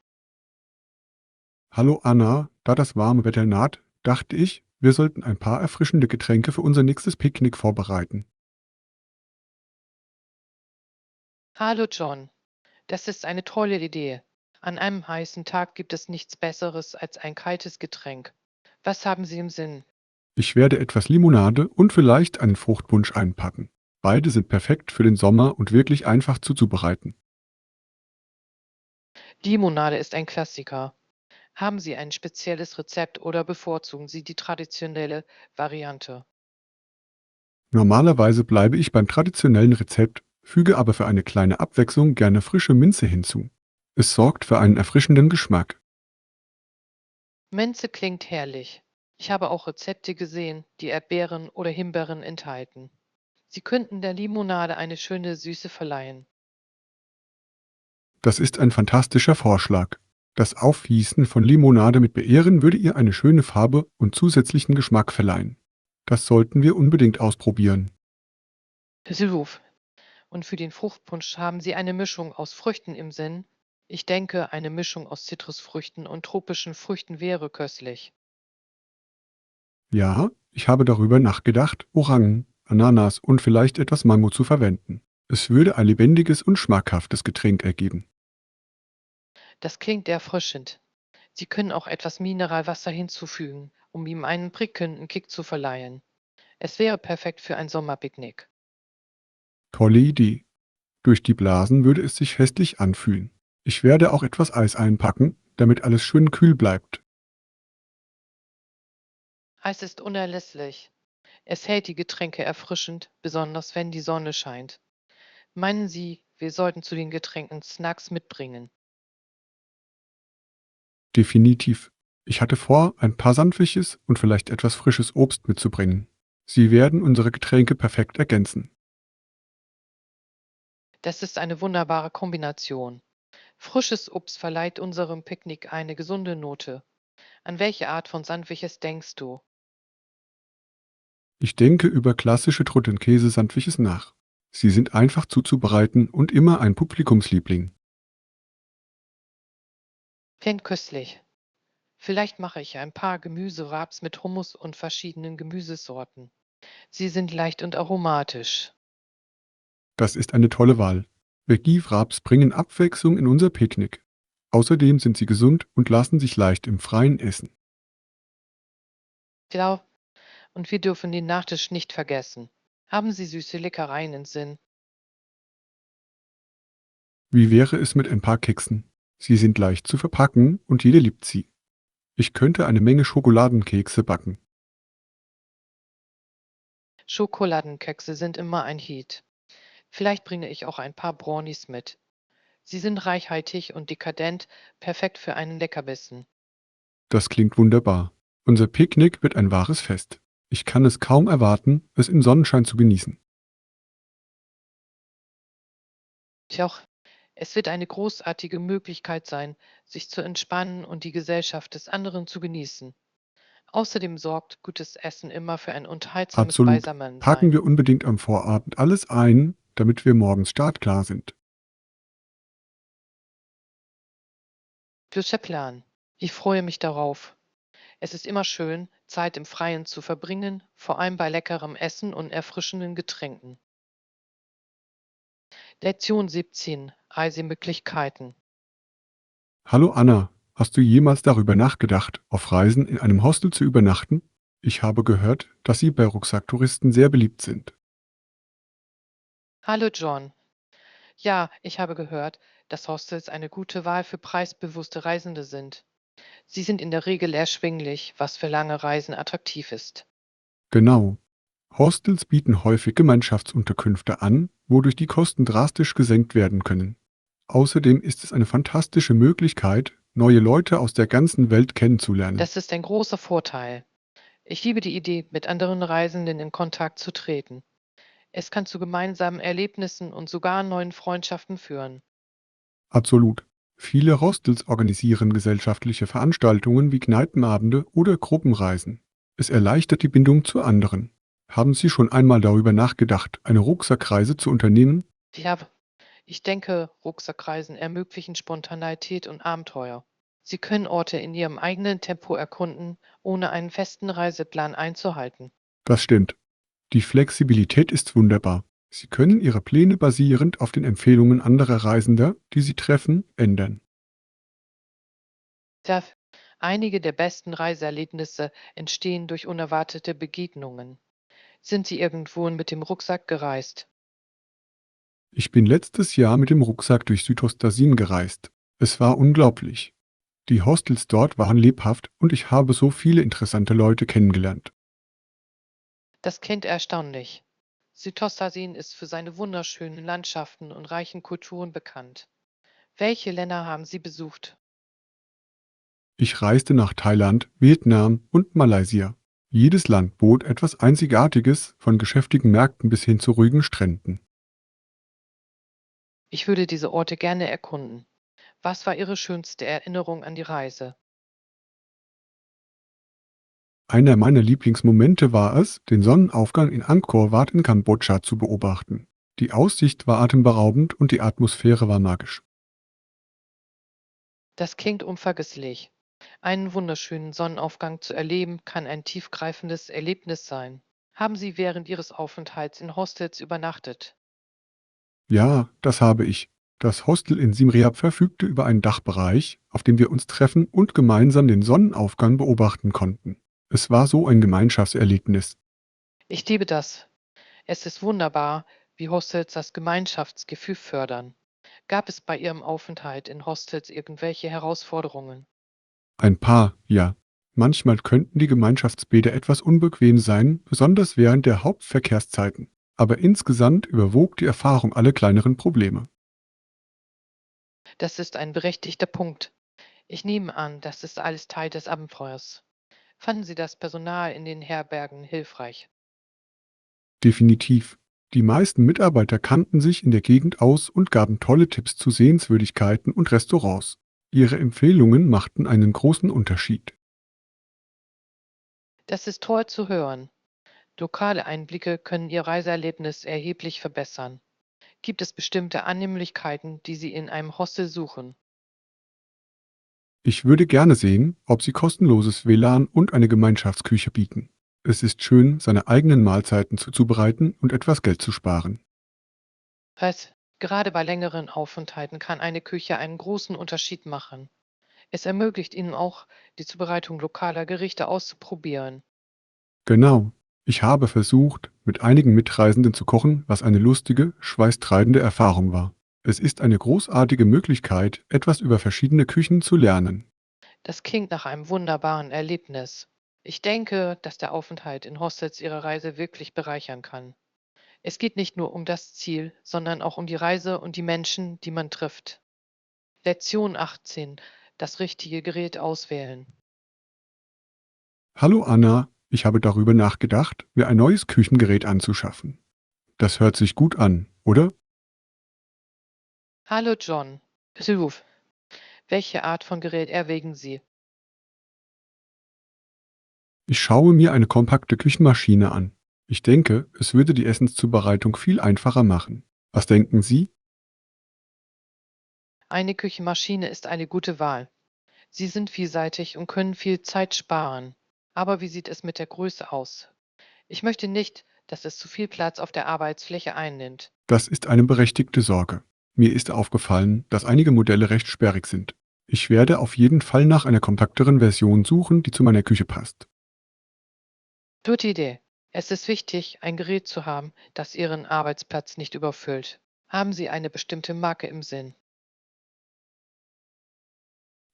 Hallo Anna, da das warme Wetter naht, dachte ich, wir sollten ein paar erfrischende Getränke für unser nächstes Picknick vorbereiten. Hallo John, das ist eine tolle Idee. An einem heißen Tag gibt es nichts Besseres als ein kaltes Getränk. Was haben Sie im Sinn? Ich werde etwas Limonade und vielleicht einen Fruchtpunsch einpacken. Beide sind perfekt für den Sommer und wirklich einfach zuzubereiten. Limonade ist ein Klassiker. Haben Sie ein spezielles Rezept oder bevorzugen Sie die traditionelle Variante? Normalerweise bleibe ich beim traditionellen Rezept, füge aber für eine kleine Abwechslung gerne frische Minze hinzu. Es sorgt für einen erfrischenden Geschmack. Minze klingt herrlich. Ich habe auch Rezepte gesehen, die Erdbeeren oder Himbeeren enthalten. Sie könnten der Limonade eine schöne Süße verleihen. Das ist ein fantastischer Vorschlag. Das Aufgießen von Limonade mit Beeren würde ihr eine schöne Farbe und zusätzlichen Geschmack verleihen. Das sollten wir unbedingt ausprobieren. Besuch. Und für den Fruchtpunsch haben Sie eine Mischung aus Früchten im Sinn? Ich denke, eine Mischung aus Zitrusfrüchten und tropischen Früchten wäre köstlich. Ja, ich habe darüber nachgedacht, Orangen, Ananas und vielleicht etwas Mango zu verwenden. Es würde ein lebendiges und schmackhaftes Getränk ergeben. Das klingt erfrischend. Sie können auch etwas Mineralwasser hinzufügen, um ihm einen prickelnden Kick zu verleihen. Es wäre perfekt für ein Sommerpicknick. Tolle Idee. Durch die Blasen würde es sich festlich anfühlen. Ich werde auch etwas Eis einpacken, damit alles schön kühl bleibt. Eis ist unerlässlich. Es hält die Getränke erfrischend, besonders wenn die Sonne scheint. Meinen Sie, wir sollten zu den Getränken Snacks mitbringen? Definitiv. Ich hatte vor, ein paar Sandwiches und vielleicht etwas frisches Obst mitzubringen. Sie werden unsere Getränke perfekt ergänzen. Das ist eine wunderbare Kombination. Frisches Obst verleiht unserem Picknick eine gesunde Note. An welche Art von Sandwiches denkst du? Ich denke über klassische Trutt-und-Käse-Sandwiches nach. Sie sind einfach zuzubereiten und immer ein Publikumsliebling. Klingt köstlich. Vielleicht mache ich ein paar Gemüsewraps mit Hummus und verschiedenen Gemüsesorten. Sie sind leicht und aromatisch. Das ist eine tolle Wahl. Veggie-Wraps bringen Abwechslung in unser Picknick. Außerdem sind sie gesund und lassen sich leicht im Freien essen. Genau. Und wir dürfen den Nachtisch nicht vergessen. Haben Sie süße Leckereien im Sinn? Wie wäre es mit ein paar Keksen? Sie sind leicht zu verpacken und jeder liebt sie. Ich könnte eine Menge Schokoladenkekse backen. Schokoladenkekse sind immer ein Hit. Vielleicht bringe ich auch ein paar Brownies mit. Sie sind reichhaltig und dekadent, perfekt für einen Leckerbissen. Das klingt wunderbar. Unser Picknick wird ein wahres Fest. Ich kann es kaum erwarten, es im Sonnenschein zu genießen. Tja, es wird eine großartige Möglichkeit sein, sich zu entspannen und die Gesellschaft des anderen zu genießen. Außerdem sorgt gutes Essen immer für ein unterhaltsames Absolut. Packen Beisammensein. wir unbedingt am Vorabend alles ein, damit wir morgens startklar sind. Guter Plan. Ich freue mich darauf. Es ist immer schön, Zeit im Freien zu verbringen, vor allem bei leckerem Essen und erfrischenden Getränken. Lektion 17. Reisemöglichkeiten. Hallo Anna, hast du jemals darüber nachgedacht, auf Reisen in einem Hostel zu übernachten? Ich habe gehört, dass sie bei Rucksacktouristen sehr beliebt sind. Hallo John. Ja, ich habe gehört, dass Hostels eine gute Wahl für preisbewusste Reisende sind. Sie sind in der Regel erschwinglich, was für lange Reisen attraktiv ist. Genau. Hostels bieten häufig Gemeinschaftsunterkünfte an, wodurch die Kosten drastisch gesenkt werden können. Außerdem ist es eine fantastische Möglichkeit, neue Leute aus der ganzen Welt kennenzulernen. Das ist ein großer Vorteil. Ich liebe die Idee, mit anderen Reisenden in Kontakt zu treten. Es kann zu gemeinsamen Erlebnissen und sogar neuen Freundschaften führen. Absolut. Viele Hostels organisieren gesellschaftliche Veranstaltungen wie Kneipenabende oder Gruppenreisen. Es erleichtert die Bindung zu anderen. Haben Sie schon einmal darüber nachgedacht, eine Rucksackreise zu unternehmen? Ja, ich denke, Rucksackreisen ermöglichen Spontanität und Abenteuer. Sie können Orte in ihrem eigenen Tempo erkunden, ohne einen festen Reiseplan einzuhalten. Das stimmt. Die Flexibilität ist wunderbar. Sie können Ihre Pläne basierend auf den Empfehlungen anderer Reisender, die Sie treffen, ändern. Ja, einige der besten Reiseerlebnisse entstehen durch unerwartete Begegnungen. Sind Sie irgendwohin mit dem Rucksack gereist? Ich bin letztes Jahr mit dem Rucksack durch Südostasien gereist. Es war unglaublich. Die Hostels dort waren lebhaft und ich habe so viele interessante Leute kennengelernt. Das klingt erstaunlich. Südostasien ist für seine wunderschönen Landschaften und reichen Kulturen bekannt. Welche Länder haben Sie besucht? Ich reiste nach Thailand, Vietnam und Malaysia. Jedes Land bot etwas Einzigartiges, von geschäftigen Märkten bis hin zu ruhigen Stränden. Ich würde diese Orte gerne erkunden. Was war Ihre schönste Erinnerung an die Reise? Einer meiner Lieblingsmomente war es, den Sonnenaufgang in Angkor Wat in Kambodscha zu beobachten. Die Aussicht war atemberaubend und die Atmosphäre war magisch. Das klingt unvergesslich. Einen wunderschönen Sonnenaufgang zu erleben, kann ein tiefgreifendes Erlebnis sein. Haben Sie während Ihres Aufenthalts in Hostels übernachtet? Ja, das habe ich. Das Hostel in Siem Reap verfügte über einen Dachbereich, auf dem wir uns treffen und gemeinsam den Sonnenaufgang beobachten konnten. Es war so ein Gemeinschaftserlebnis. Ich liebe das. Es ist wunderbar, wie Hostels das Gemeinschaftsgefühl fördern. Gab es bei Ihrem Aufenthalt in Hostels irgendwelche Herausforderungen? Ein paar, ja. Manchmal könnten die Gemeinschaftsbäder etwas unbequem sein, besonders während der Hauptverkehrszeiten. Aber insgesamt überwog die Erfahrung alle kleineren Probleme. Das ist ein berechtigter Punkt. Ich nehme an, das ist alles Teil des Abenteuers. Fanden Sie das Personal in den Herbergen hilfreich? Definitiv. Die meisten Mitarbeiter kannten sich in der Gegend aus und gaben tolle Tipps zu Sehenswürdigkeiten und Restaurants. Ihre Empfehlungen machten einen großen Unterschied. Das ist toll zu hören. Lokale Einblicke können Ihr Reiseerlebnis erheblich verbessern. Gibt es bestimmte Annehmlichkeiten, die Sie in einem Hostel suchen? Ich würde gerne sehen, ob sie kostenloses WLAN und eine Gemeinschaftsküche bieten. Es ist schön, seine eigenen Mahlzeiten zuzubereiten und etwas Geld zu sparen. Gerade bei längeren Aufenthalten kann eine Küche einen großen Unterschied machen. Es ermöglicht Ihnen auch, die Zubereitung lokaler Gerichte auszuprobieren. Genau. Ich habe versucht, mit einigen Mitreisenden zu kochen, was eine lustige, schweißtreibende Erfahrung war. Es ist eine großartige Möglichkeit, etwas über verschiedene Küchen zu lernen. Das klingt nach einem wunderbaren Erlebnis. Ich denke, dass der Aufenthalt in Hostels Ihre Reise wirklich bereichern kann. Es geht nicht nur um das Ziel, sondern auch um die Reise und die Menschen, die man trifft. Lektion 18. Das richtige Gerät auswählen. Hallo Anna, ich habe darüber nachgedacht, mir ein neues Küchengerät anzuschaffen. Das hört sich gut an, oder? Hallo John. Ruf. Welche Art von Gerät erwägen Sie? Ich schaue mir eine kompakte Küchenmaschine an. Ich denke, es würde die Essenszubereitung viel einfacher machen. Was denken Sie? Eine Küchenmaschine ist eine gute Wahl. Sie sind vielseitig und können viel Zeit sparen. Aber wie sieht es mit der Größe aus? Ich möchte nicht, dass es zu viel Platz auf der Arbeitsfläche einnimmt. Das ist eine berechtigte Sorge. Mir ist aufgefallen, dass einige Modelle recht sperrig sind. Ich werde auf jeden Fall nach einer kompakteren Version suchen, die zu meiner Küche passt. Gute Idee. Es ist wichtig, ein Gerät zu haben, das Ihren Arbeitsplatz nicht überfüllt. Haben Sie eine bestimmte Marke im Sinn?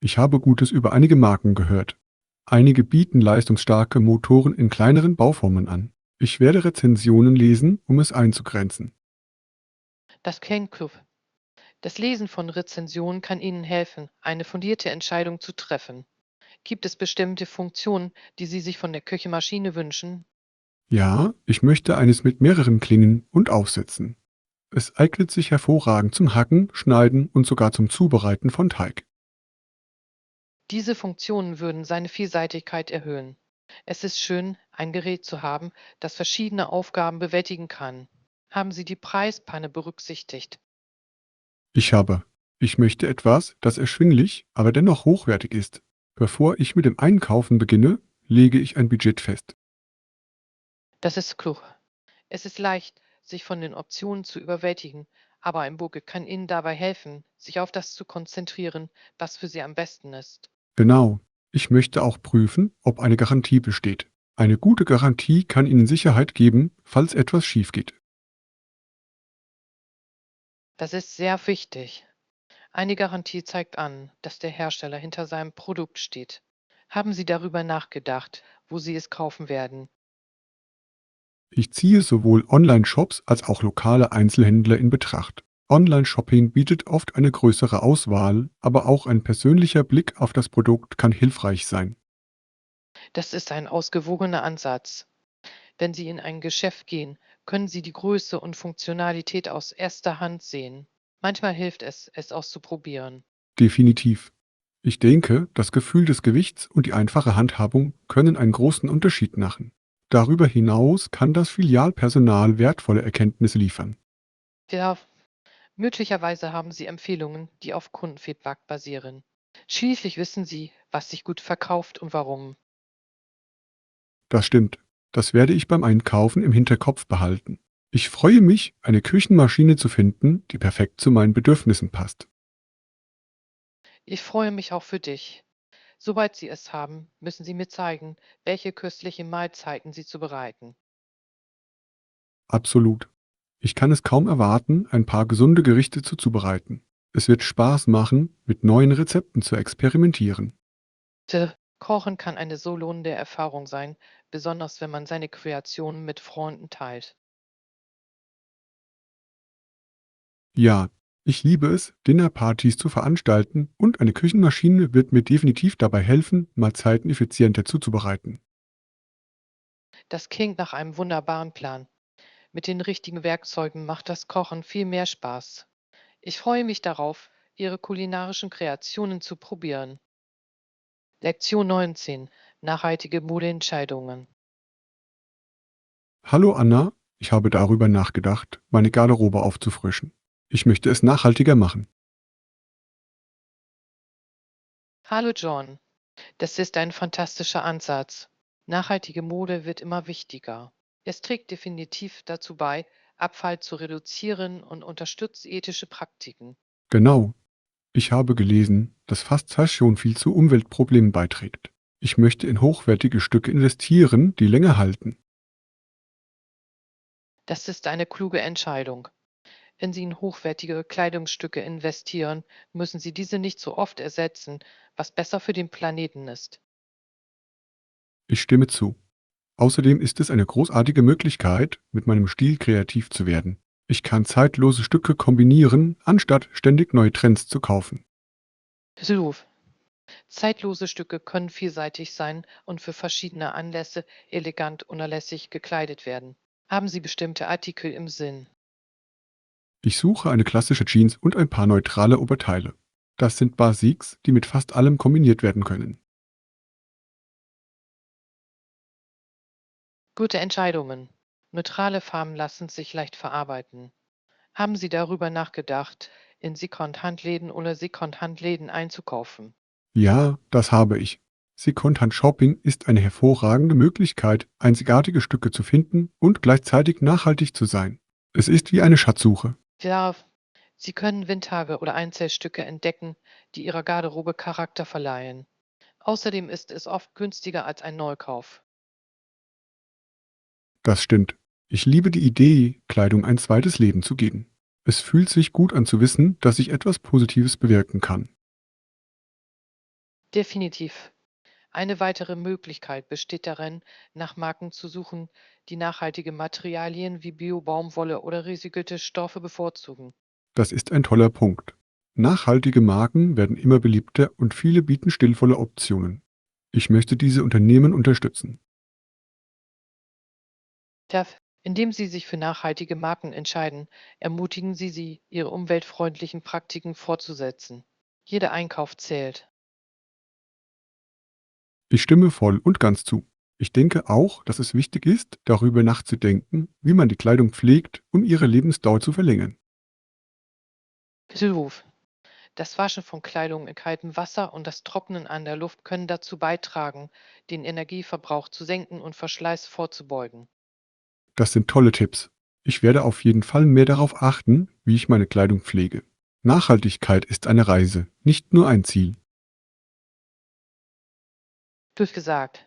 Ich habe Gutes über einige Marken gehört. Einige bieten leistungsstarke Motoren in kleineren Bauformen an. Ich werde Rezensionen lesen, um es einzugrenzen. Das klingt klug. Das Lesen von Rezensionen kann Ihnen helfen, eine fundierte Entscheidung zu treffen. Gibt es bestimmte Funktionen, die Sie sich von der Küchenmaschine wünschen? Ja, ich möchte eines mit mehreren Klingen und Aufsätzen. Es eignet sich hervorragend zum Hacken, Schneiden und sogar zum Zubereiten von Teig. Diese Funktionen würden seine Vielseitigkeit erhöhen. Es ist schön, ein Gerät zu haben, das verschiedene Aufgaben bewältigen kann. Haben Sie die Preispanne berücksichtigt? Ich habe. Ich möchte etwas, das erschwinglich, aber dennoch hochwertig ist. Bevor ich mit dem Einkaufen beginne, lege ich ein Budget fest. Das ist klug. Es ist leicht, sich von den Optionen zu überwältigen, aber ein Bogen kann Ihnen dabei helfen, sich auf das zu konzentrieren, was für Sie am besten ist. Genau. Ich möchte auch prüfen, ob eine Garantie besteht. Eine gute Garantie kann Ihnen Sicherheit geben, falls etwas schief geht. Das ist sehr wichtig. Eine Garantie zeigt an, dass der Hersteller hinter seinem Produkt steht. Haben Sie darüber nachgedacht, wo Sie es kaufen werden? Ich ziehe sowohl Online-Shops als auch lokale Einzelhändler in Betracht. Online-Shopping bietet oft eine größere Auswahl, aber auch ein persönlicher Blick auf das Produkt kann hilfreich sein. Das ist ein ausgewogener Ansatz. Wenn Sie in ein Geschäft gehen, können Sie die Größe und Funktionalität aus erster Hand sehen. Manchmal hilft es, es auszuprobieren. Definitiv. Ich denke, das Gefühl des Gewichts und die einfache Handhabung können einen großen Unterschied machen. Darüber hinaus kann das Filialpersonal wertvolle Erkenntnisse liefern. Ja, möglicherweise haben Sie Empfehlungen, die auf Kundenfeedback basieren. Schließlich wissen Sie, was sich gut verkauft und warum. Das stimmt. Das werde ich beim Einkaufen im Hinterkopf behalten. Ich freue mich, eine Küchenmaschine zu finden, die perfekt zu meinen Bedürfnissen passt. Ich freue mich auch für dich. Sobald Sie es haben, müssen Sie mir zeigen, welche köstliche Mahlzeiten Sie zubereiten. Absolut. Ich kann es kaum erwarten, ein paar gesunde Gerichte zuzubereiten. Es wird Spaß machen, mit neuen Rezepten zu experimentieren. Kochen kann eine so lohnende Erfahrung sein, besonders wenn man seine Kreationen mit Freunden teilt. Ja, ich liebe es, Dinnerpartys zu veranstalten und eine Küchenmaschine wird mir definitiv dabei helfen, Mahlzeiten effizienter zuzubereiten. Das klingt nach einem wunderbaren Plan. Mit den richtigen Werkzeugen macht das Kochen viel mehr Spaß. Ich freue mich darauf, Ihre kulinarischen Kreationen zu probieren. Lektion 19. Nachhaltige Modeentscheidungen. Hallo Anna, ich habe darüber nachgedacht, meine Garderobe aufzufrischen. Ich möchte es nachhaltiger machen. Hallo John, das ist ein fantastischer Ansatz. Nachhaltige Mode wird immer wichtiger. Es trägt definitiv dazu bei, Abfall zu reduzieren und unterstützt ethische Praktiken. Genau, ich habe gelesen, dass Fast Fashion viel zu Umweltproblemen beiträgt. Ich möchte in hochwertige Stücke investieren, die länger halten. Das ist eine kluge Entscheidung. Wenn Sie in hochwertige Kleidungsstücke investieren, müssen Sie diese nicht so oft ersetzen, was besser für den Planeten ist. Ich stimme zu. Außerdem ist es eine großartige Möglichkeit, mit meinem Stil kreativ zu werden. Ich kann zeitlose Stücke kombinieren, anstatt ständig neue Trends zu kaufen. So, zeitlose Stücke können vielseitig sein und für verschiedene Anlässe elegant unerlässlich gekleidet werden. Haben Sie bestimmte Artikel im Sinn? Ich suche eine klassische Jeans und ein paar neutrale Oberteile. Das sind Basics, die mit fast allem kombiniert werden können. Gute Entscheidungen. Neutrale Farben lassen sich leicht verarbeiten. Haben Sie darüber nachgedacht, in Second-Hand-Läden oder Second-Hand-Läden einzukaufen? Ja, das habe ich. Secondhand Shopping ist eine hervorragende Möglichkeit, einzigartige Stücke zu finden und gleichzeitig nachhaltig zu sein. Es ist wie eine Schatzsuche. Ja, Sie können Windtage oder Einzelstücke entdecken, die Ihrer Garderobe Charakter verleihen. Außerdem ist es oft günstiger als ein Neukauf. Das stimmt. Ich liebe die Idee, Kleidung ein zweites Leben zu geben. Es fühlt sich gut an zu wissen, dass ich etwas Positives bewirken kann. Definitiv. Eine weitere Möglichkeit besteht darin, nach Marken zu suchen, die nachhaltige Materialien wie Bio-Baumwolle oder recycelte Stoffe bevorzugen. Das ist ein toller Punkt. Nachhaltige Marken werden immer beliebter und viele bieten stilvolle Optionen. Ich möchte diese Unternehmen unterstützen. Indem Sie sich für nachhaltige Marken entscheiden, ermutigen Sie sie, ihre umweltfreundlichen Praktiken fortzusetzen. Jeder Einkauf zählt. Ich stimme voll und ganz zu. Ich denke auch, dass es wichtig ist, darüber nachzudenken, wie man die Kleidung pflegt, um ihre Lebensdauer zu verlängern. Hilruf. Das Waschen von Kleidung in kaltem Wasser und das Trocknen an der Luft können dazu beitragen, den Energieverbrauch zu senken und Verschleiß vorzubeugen. Das sind tolle Tipps. Ich werde auf jeden Fall mehr darauf achten, wie ich meine Kleidung pflege. Nachhaltigkeit ist eine Reise, nicht nur ein Ziel. Durchgesagt.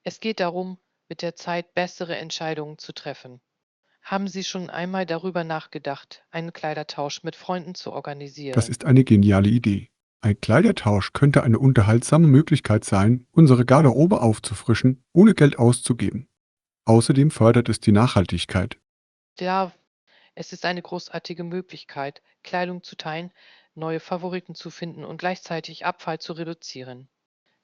Es geht darum, mit der Zeit bessere Entscheidungen zu treffen. Haben Sie schon einmal darüber nachgedacht, einen Kleidertausch mit Freunden zu Das organisieren? ist eine geniale Idee. Ein Kleidertausch könnte eine unterhaltsame Möglichkeit sein, unsere Garderobe aufzufrischen, ohne Geld auszugeben. Außerdem fördert es die Nachhaltigkeit. Ja, es ist eine großartige Möglichkeit, Kleidung zu teilen, neue Favoriten zu finden und gleichzeitig Abfall zu reduzieren.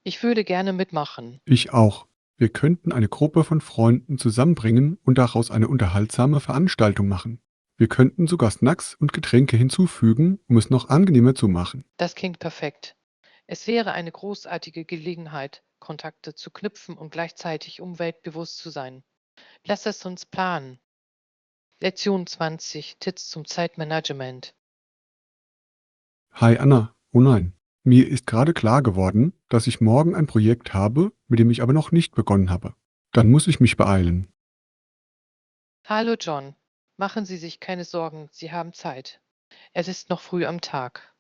Ich würde gerne mitmachen. Ich auch. Wir könnten eine Gruppe von Freunden zusammenbringen und daraus eine unterhaltsame Veranstaltung machen. Wir könnten sogar Snacks und Getränke hinzufügen, um es noch angenehmer zu machen. Das klingt perfekt. Es wäre eine großartige Gelegenheit, Kontakte zu knüpfen und gleichzeitig umweltbewusst zu sein. Lass es uns planen. Lektion 20. Tipps zum Zeitmanagement. Hi Anna, oh nein. Mir ist gerade klar geworden, dass ich morgen ein Projekt habe, mit dem ich aber noch nicht begonnen habe. Dann muss ich mich beeilen. Hallo John. Machen Sie sich keine Sorgen, Sie haben Zeit. Es ist noch früh am Tag.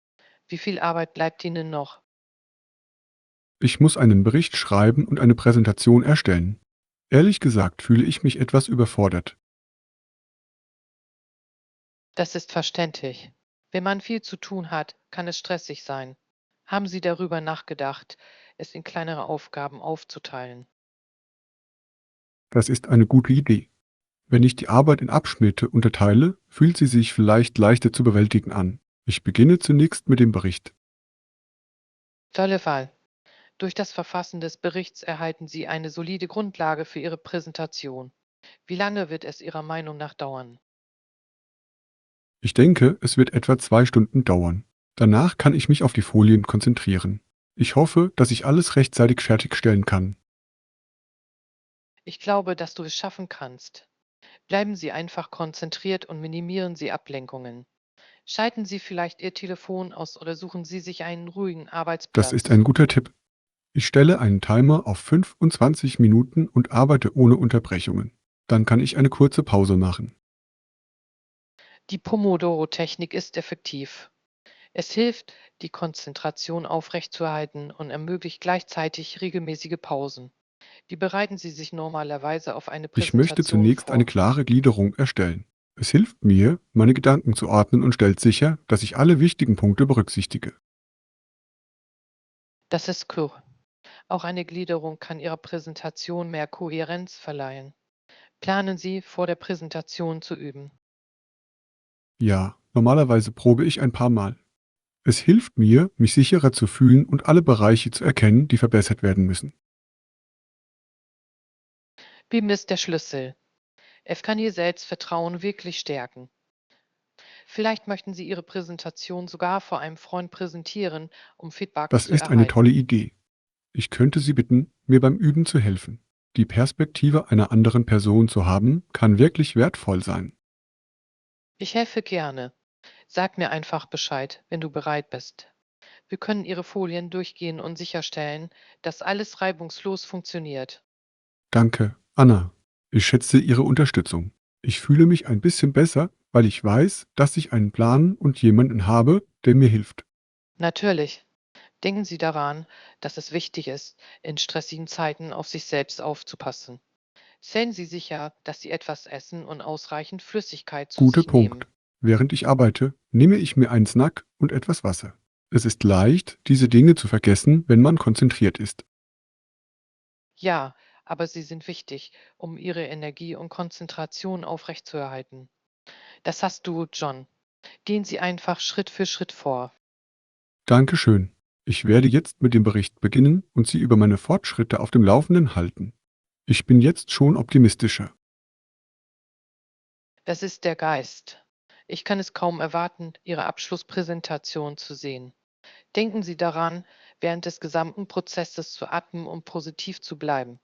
Wie viel Arbeit bleibt Ihnen noch? Ich muss einen Bericht schreiben und eine Präsentation erstellen. Ehrlich gesagt fühle ich mich etwas überfordert. Das ist verständlich. Wenn man viel zu tun hat, kann es stressig sein. Haben Sie darüber nachgedacht, es in kleinere Aufgaben aufzuteilen? Das ist eine gute Idee. Wenn ich die Arbeit in Abschnitte unterteile, fühlt sie sich vielleicht leichter zu bewältigen an. Ich beginne zunächst mit dem Bericht. Tolle Wahl. Durch das Verfassen des Berichts erhalten Sie eine solide Grundlage für Ihre Präsentation. Wie lange wird es Ihrer Meinung nach dauern? Ich denke, es wird etwa 2 Stunden dauern. Danach kann ich mich auf die Folien konzentrieren. Ich hoffe, dass ich alles rechtzeitig fertigstellen kann. Ich glaube, dass du es schaffen kannst. Bleiben Sie einfach konzentriert und minimieren Sie Ablenkungen. Schalten Sie vielleicht Ihr Telefon aus oder suchen Sie sich einen ruhigen Das ist Arbeitsplatz. ein guter Tipp. Ich stelle einen Timer auf 25 Minuten und arbeite ohne Unterbrechungen. Dann kann ich eine kurze Pause machen. Die Pomodoro-Technik ist effektiv. Es hilft, die Konzentration aufrechtzuerhalten und ermöglicht gleichzeitig regelmäßige Pausen. Wie bereiten Sie sich normalerweise auf eine Ich möchte Präsentation zunächst eine vor? klare Gliederung erstellen. Es hilft mir, meine Gedanken zu ordnen und stellt sicher, dass ich alle wichtigen Punkte berücksichtige. Das ist cool. Auch eine Gliederung kann Ihrer Präsentation mehr Kohärenz verleihen. Planen Sie, vor der Präsentation zu üben. Ja, normalerweise probe ich ein paar Mal. Es hilft mir, mich sicherer zu fühlen und alle Bereiche zu erkennen, die verbessert werden müssen. Üben ist der Schlüssel. Es kann Ihr Selbstvertrauen wirklich stärken. Vielleicht möchten Sie Ihre Präsentation sogar vor einem Freund präsentieren, um Feedback Das zu ist eine tolle erhalten. Idee. Ich könnte Sie bitten, mir beim Üben zu helfen. Die Perspektive einer anderen Person zu haben, kann wirklich wertvoll sein. Ich helfe gerne. Sag mir einfach Bescheid, wenn du bereit bist. Wir können Ihre Folien durchgehen und sicherstellen, dass alles reibungslos funktioniert. Danke, Anna. Ich schätze Ihre Unterstützung. Ich fühle mich ein bisschen besser, weil ich weiß, dass ich einen Plan und jemanden habe, der mir hilft. Natürlich. Denken Sie daran, dass es wichtig ist, in stressigen Zeiten auf sich selbst aufzupassen. Stellen Sie sicher, dass Sie etwas essen und ausreichend Flüssigkeit zu Guter sich nehmen. Punkt. Während ich arbeite, nehme ich mir einen Snack und etwas Wasser. Es ist leicht, diese Dinge zu vergessen, wenn man konzentriert ist. Ja, aber sie sind wichtig, um Ihre Energie und Konzentration aufrechtzuerhalten. Das hast du, John. Gehen Sie einfach Schritt für Schritt vor. Dankeschön. Ich werde jetzt mit dem Bericht beginnen und Sie über meine Fortschritte auf dem Laufenden halten. Ich bin jetzt schon optimistischer. Das ist der Geist. Ich kann es kaum erwarten, Ihre Abschlusspräsentation zu sehen. Denken Sie daran, während des gesamten Prozesses zu atmen und positiv zu bleiben.